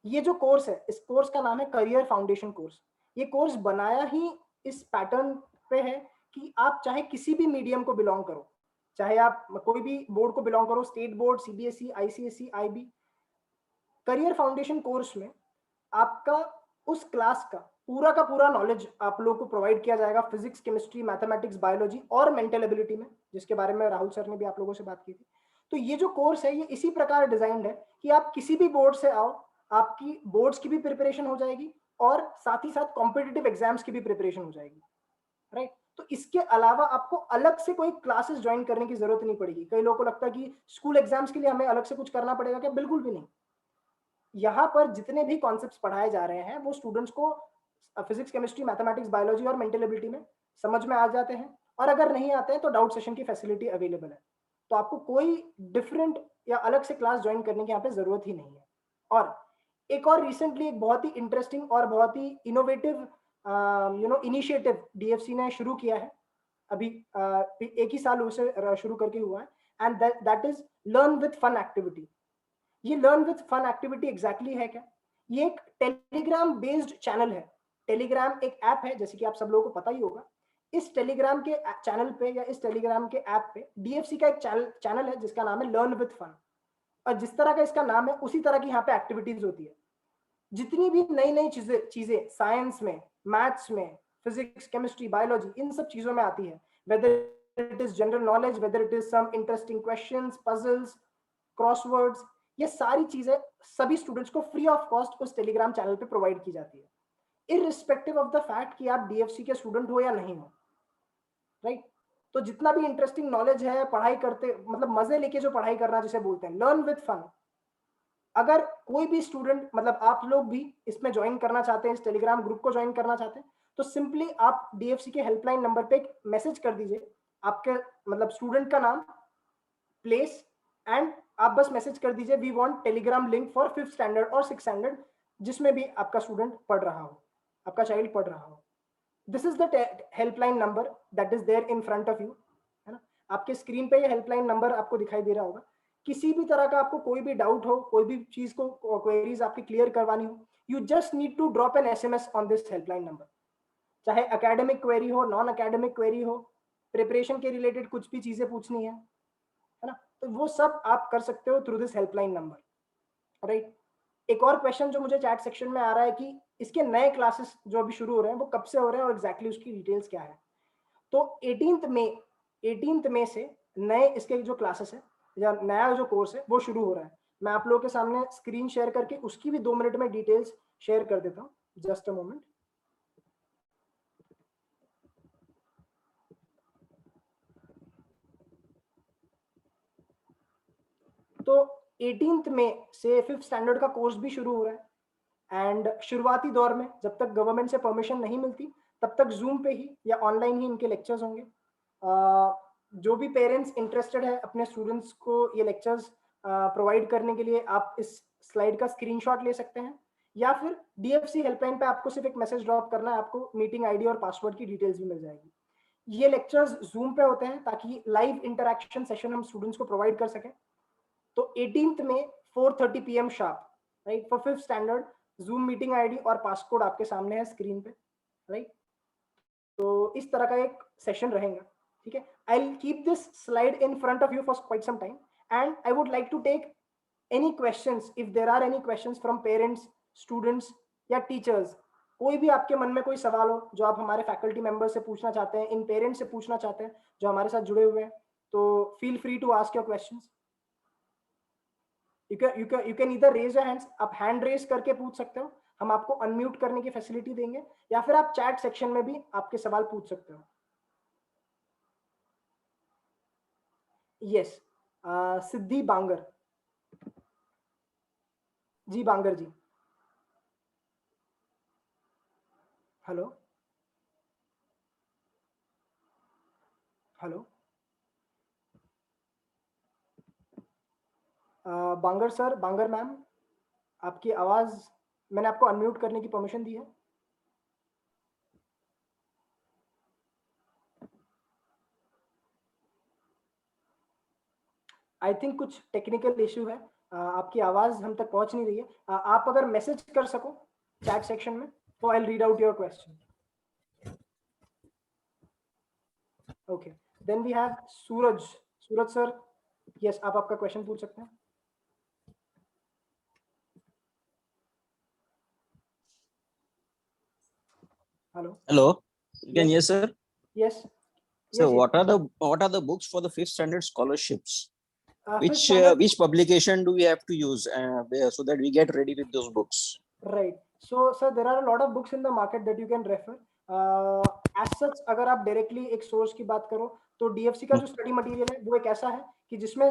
ये जो कोर्स है, इस कोर्स का नाम है करियर फाउंडेशन कोर्स। ये कोर्स बनाया ही इस पैटर्न पे है कि आप चाहे किसी भी मीडियम को बिलोंग करो, चाहे आप कोई भी बोर्ड को बिलोंग करो, state board, CBSE, ICSE, IB, career foundation course में आपका उस क्लास का पूरा नॉलेज आप लोगों को प्रोवाइड किया जाएगा, फिजिक्स, केमिस्ट्री, मैथमेटिक्स, बायोलॉजी और मेंटल एबिलिटी में, जिसके बारे में राहुल सर ने भी आप लोगों से बात की थी। तो ये जो कोर्स है ये इसी प्रकार डिजाइंड है कि आप किसी भी बोर्ड से आओ, आपकी बोर्ड्स की भी प्रिपरेशन हो जाएगी और साथ ही साथ कॉम्पिटिटिव एग्जाम्स की भी प्रिपरेशन हो जाएगी, राइट? तो इसके अलावा आपको अलग से कोई क्लासेस ज्वाइन करने की जरूरत नहीं पड़ेगी। कई लोगों को लगता है कि स्कूल एग्जाम्स के लिए हमें अलग से कुछ करना पड़ेगा क्या? बिल्कुल भी नहीं। यहाँ पर जितने भी कॉन्सेप्ट्स पढ़ाए जा रहे हैं वो स्टूडेंट्स को फिजिक्स, केमिस्ट्री, मैथमेटिक्स, बायोलॉजी और मेंटल एबिलिटी में समझ में आ जाते हैं, और अगर नहीं आते हैं तो डाउट सेशन की फैसिलिटी अवेलेबल है। तो आपको कोई डिफरेंट या अलग से क्लास ज्वाइन करने की यहाँ पे जरूरत ही नहीं है। और एक और रिसेंटली एक बहुत ही इंटरेस्टिंग और बहुत ही इनोवेटिव इनिशिएटिव डीएफसी ने शुरू किया है, अभी एक ही साल उसे शुरू करके हुआ है, and that is learn with fun activity. ये learn with fun activity exactly है क्या? ये एक टेलीग्राम बेस्ड चैनल है। टेलीग्राम एक ऐप है, जैसे कि आप सब लोगों को पता ही होगा। इस टेलीग्राम के चैनल पे या इस टेलीग्राम के ऐप पे डीएफसी का एक चैनल है जिसका नाम है लर्न विथ फन, और जिस तरह का इसका नाम है उसी तरह की यहाँ पे एक्टिविटीज होती है। जितनी भी नई नई चीजें साइंस में, मैथ्स में, फिजिक्स, केमिस्ट्री, बायोलॉजी, इन सब चीजों में आती है, whether it is general knowledge, whether it is some interesting questions, puzzles, crosswords, ये सारी चीजें सभी स्टूडेंट्स को फ्री ऑफ कॉस्ट उस टेलीग्राम चैनल पे प्रोवाइड की जाती है, इररिस्पेक्टिव ऑफ द फैक्ट कि आप डीएफसी के स्टूडेंट हो या नहीं हो, राइट? तो जितना भी इंटरेस्टिंग नॉलेज है, पढ़ाई करते मतलब मजे लेके जो पढ़ाई करना जिसे बोलते हैं, लर्न विद फन। अगर कोई भी स्टूडेंट मतलब आप लोग भी इसमें ज्वाइन करना चाहते हैं, इस टेलीग्राम ग्रुप को ज्वाइन करना चाहते हैं, तो सिंपली आप डीएफसी के हेल्पलाइन नंबर पे एक मैसेज कर दीजिए, आपके मतलब स्टूडेंट का नाम, प्लेस, एंड आप बस मैसेज कर दीजिए we want Telegram link for 5th standard और 6th स्टैंडर्ड, जिसमें भी आपका स्टूडेंट पढ़ रहा हो, आपका चाइल्ड पढ़ रहा हो। This is the helpline number that is there in front of you, है ना? आपके स्क्रीन पे ये हेल्पलाइन नंबर आपको दिखाई दे रहा होगा। किसी भी तरह का आपको कोई भी डाउट हो, कोई भी चीज को क्वेरीज आपकी क्लियर करवानी हो, you just need to drop an SMS on this helpline number. चाहे एकेडमिक क्वेरी हो, नॉन एकेडमिक क्वेरी हो, प्रिपरेशन के रिलेटेड कुछ भी चीजें पूछनी है ना, तो वो सब आप कर सकते हो through this helpline number, right? एक और क्वेश्चन जो मुझे चैट सेक्शन में आ रहा है कि इसके नए क्लासेस जो अभी शुरू हो रहे हैं वो कब से हो रहे हैं और एग्जैक्टली उसकी डिटेल्स क्या है? तो 18th मई से नए इसके जो क्लासेस है या नया जो कोर्स है वो शुरू हो रहा है। मैं आप लोगों के सामने स्क्रीन शेयर करके उसकी भी 2 मिनट में डिटेल्स शेयर कर देता हूँ। Just a moment. तो 18th मई से 5th स्टैंडर्ड का कोर्स भी शुरू हो रहा है, एंड शुरुआती दौर में जब तक गवर्नमेंट से परमिशन नहीं मिलती तब तक जूम पे ही या ऑनलाइन ही इनके लेक्चर्स होंगे। जो भी पेरेंट्स इंटरेस्टेड है अपने स्टूडेंट्स को ये लेक्चर्स प्रोवाइड करने के लिए, आप इस स्लाइड का स्क्रीनशॉट ले सकते हैं, या फिर DFC हेल्पलाइन पे आपको सिर्फ एक मैसेज ड्रॉप करना है, आपको मीटिंग आईडी और पासवर्ड की डिटेल्स भी मिल जाएगी। ये लेक्चर्स जूम पे होते हैं ताकि लाइव इंटरेक्शन सेशन हम स्टूडेंट्स को प्रोवाइड कर सकें। तो 18th में 4:30 PM sharp, right, for 5th standard, zoom meeting ID और पासकोड आपके सामने है स्क्रीन पे, राइट। तो इस तरह का एक सेशन रहेगा, ठीक है। I will keep this slide in front of you for quite some time, and I would like to take any questions, if there are any questions from parents, students या teachers। कोई भी आपके मन में कोई सवाल हो जो आप हमारे फैकल्टी मेंबर से पूछना चाहते हैं, इन पेरेंट्स से पूछना चाहते हैं जो हमारे साथ जुड़े हुए हैं, तो feel free to ask your questions. you can either raise your hands, आप हैंड रेज करके पूछ सकते हो, हम आपको अनम्यूट करने की फैसिलिटी देंगे, या फिर आप चैट सेक्शन में भी आपके सवाल पूछ सकते हो। यस, सिद्धि बांगर जी, बांगर जी, हेलो हेलो, बांगर सर, बांगर मैम, आपकी आवाज, मैंने आपको अनम्यूट करने की परमिशन दी है। आई थिंक कुछ टेक्निकल इश्यू है, आपकी आवाज हम तक पहुंच नहीं रही है। आप अगर मैसेज कर सको चैट सेक्शन में तो I will read out your question. Okay, then we have Suraj. Suraj sir, yes, आप आपका क्वेश्चन पूछ सकते हैं। Hello Hello. Again, yes, sir. Yes, So, what are the books for the 5th standard scholarships? Which Which publication do we have to use so that we get ready with those books? Right. So, sir, there are a lot of books in the market that you can refer. As such, अगर आप directly एक source की बात करो तो DFC का जो study material है वो एक ऐसा है कि जिसमें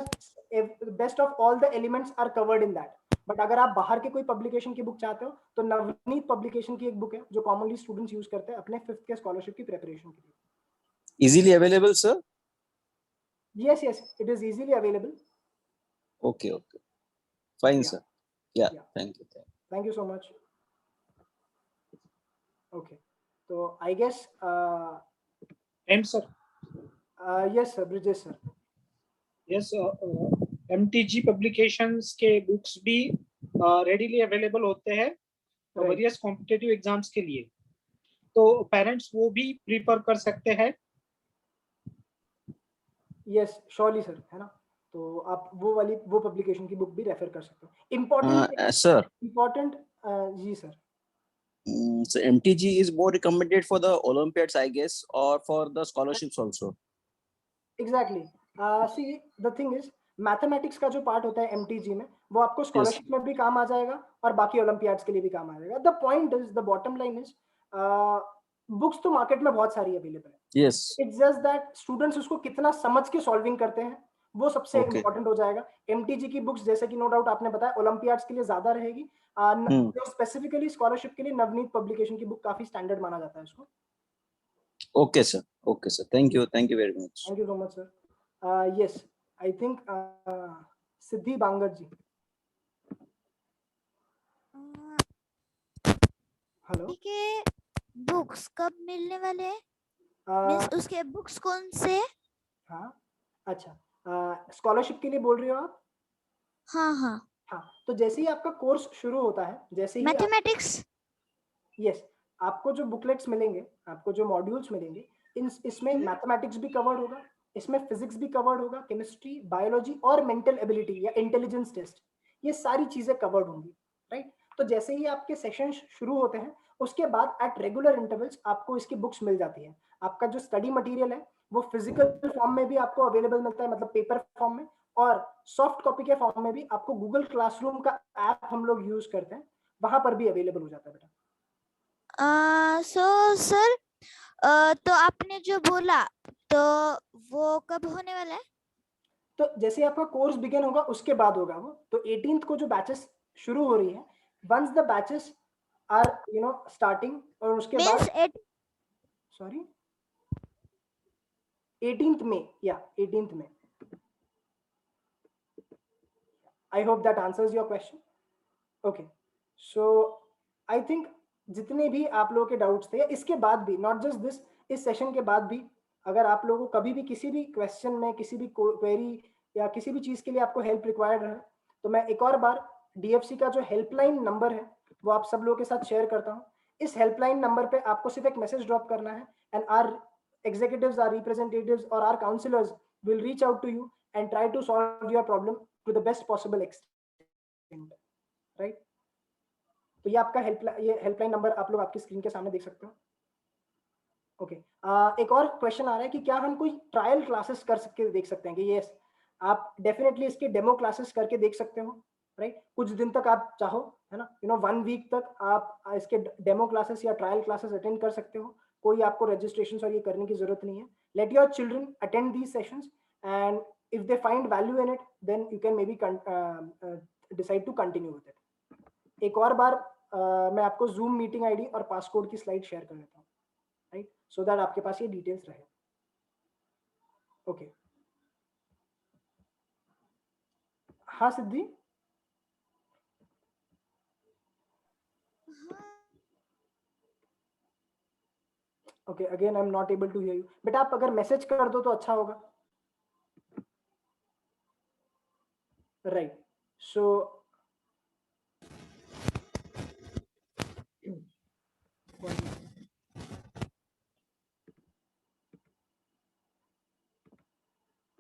best of all the elements are covered in that. But अगर आप बाहर के कोई publication की book चाहते हो तो नवनीत publication की एक book है जो commonly students use करते हैं अपने 5th के scholarship की preparation के लिए। Easily available, sir? Yes, it is easily available. Okay. Fine, Yeah. sir. Yeah. Yeah. Thank you. Thank you so much. Okay. So I guess And sir, yes, sir, Brijesh sir. yes, MTG publications के books भी readily available होते हैं various competitive exams के लिए, तो parents वो भी prefer कर सकते हैं। Yes, surely sir, है ना, तो आप वो publication की book भी refer कर सकते हो। Important Sir. Important ji sir. So MTG is more recommended for the Olympiads, I guess, or for the scholarships also. Exactly. See, the thing is, mathematics का जो पार्ट होता है MTG में वो आपको स्कॉलरशिप में भी काम आ जाएगा और बाकी ओलंपियाड्स के लिए भी काम आ जाएगा। The point is, the bottom line is, books तो मार्केट में बहुत सारी अवेलेबल है। Yes. It's just that students उसको कितना समझ के सॉल्विंग करते हैं वो सबसे इंपॉर्टेंट हो जाएगा। MTG की बुक्स जैसे कि नो डाउट आपने बताया ओलंपियाड्स के लिए ज्यादा रहेगी, स्पेसिफिकली स्कॉलरशिप के लिए नवनीत पब्लिकेशन की बुक काफी स्टैंडर्ड माना जाता है उसको। Okay, sir. Thank you very much. Thank you so much, sir. Yes, I think Siddhi Bangar ji, hello. ठीक है, बुक्स कब मिलने वाले हैं? मींस उसके बुक्स कौन से? हाँ, अच्छा, स्कॉलरशिप के लिए बोल रही हो आप? हाँ, तो जैसे ही आपका कोर्स शुरू होता है, जैसे ही मैथमेटिक्स, यस, आपको जो बुकलेट्स मिलेंगे, आपको जो मॉड्यूल्स मिलेंगे, इसमें मैथमेटिक्स भी कवर्ड होगा, इसमें फिजिक्स भी कवर्ड होगा, केमिस्ट्री, बायोलॉजी और मेंटल एबिलिटी या इंटेलिजेंस टेस्ट, ये सारी चीजें कवर्ड होंगी, राइट। तो जैसे ही आपके सेशन शुरू होते हैं उसके बाद एट रेगुलर इंटरवल्स आपको इसकी बुक्स मिल जाती है। आपका जो स्टडी मटेरियल है वो फिजिकल फॉर्म में भी आपको अवेलेबल मिलता है, मतलब पेपर फॉर्म में, और सॉफ्ट कॉपी के फॉर्म में भी आपको गूगल क्लासरूम का ऐप हम लोग यूज करते हैं, वहां पर भी अवेलेबल हो जाता है बेटा। सो सर, तो आपने जो बोला तो वो कब होने वाला है? तो जैसे आपका कोर्स बिगिन होगा उसके बाद होगा वो, तो 18th को जो बैचेस शुरू हो रही है, once the batches are starting, और उसके बाद सॉरी 18th में, या 18th में। I hope that answers your question. Okay, so I think जितने भी आप लोगों के डाउट्स थे, इसके बाद भी, नॉट जस्ट दिस, इस सेशन के बाद भी अगर आप लोगों को कभी भी किसी भी क्वेश्चन में, किसी भी क्वेरी या किसी भी चीज़ के लिए आपको हेल्प रिक्वायर्ड है, तो मैं एक और बार DFC का जो हेल्पलाइन नंबर है वो आप सब लोगों के साथ शेयर करता हूँ। इस हेल्पलाइन नंबर पे आपको सिर्फ एक मैसेज ड्रॉप करना है and our executives, our representatives or our counselors will reach out to you and try to solve your problem to the best possible extent, right? तो ये आपका हेल्पलाइन नंबर आप लोग आपकी स्क्रीन के सामने देख सकते हो। ओके, एक और क्वेश्चन आ रहा है कि क्या हम कोई ट्रायल क्लासेस कर सकते देख सकते हैं कि यस, आप डेफिनेटली इसके डेमो क्लासेस करके देख सकते हो, राइट? कुछ दिन तक आप चाहो, है ना, 1 वीक तक आप इसके डेमो क्लासेस या ट्रायल क्लासेस अटेंड कर सकते हो। कोई आपको रजिस्ट्रेशन और ये करने की जरूरत नहीं है। Let your children attend these sessions and if they find value in it then you can maybe decide to continue with it. एक और बार मैं आपको जूम मीटिंग आईडी और पासकोड की स्लाइड शेयर कर देता हूँ, राइट, सो दैट आपके पास ये डिटेल्स रहे। ओके, हाँ Siddhi, okay, again I am not able to hear you, but आप अगर मैसेज कर दो तो अच्छा होगा, right? So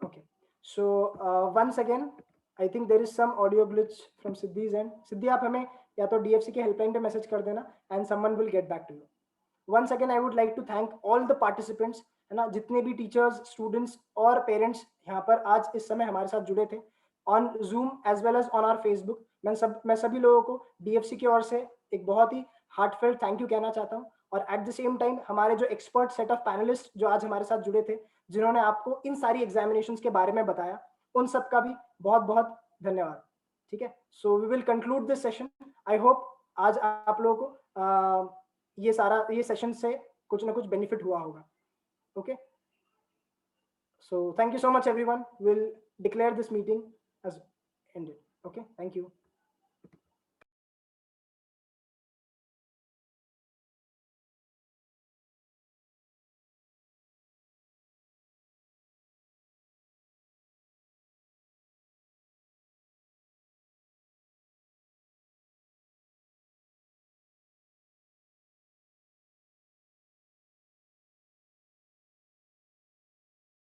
okay, so once again I think there is some audio glitch from Siddhi's end. सिद्धि आप हमें या तो DFC के हेल्पलाइन पे मैसेज कर देना and someone will get back to you. Once again I would like to thank all the participants, है ना, जितने भी टीचर्स, स्टूडेंट्स और पेरेंट्स यहाँ पर आज इस समय हमारे साथ जुड़े थे on Zoom as well as on our Facebook. मैं सभी लोगों को DFC की ओर से एक बहुत ही हार्टफेल्ट थैंक यू कहना चाहता हूँ। और एट द सेम टाइम हमारे जो एक्सपर्ट सेट ऑफ पैनलिस्ट जो आज हमारे साथ जुड़े थे, जिन्होंने आपको इन सारी एग्जामिनेशंस के बारे में बताया, उन सब का भी बहुत बहुत धन्यवाद। ठीक है, so we will conclude this session. I hope आज आप लोगों को ये सेशन से कुछ ना कुछ बेनिफिट हुआ होगा। Okay, so thank you so much everyone. Will declare this meeting as ended. Okay, thank you.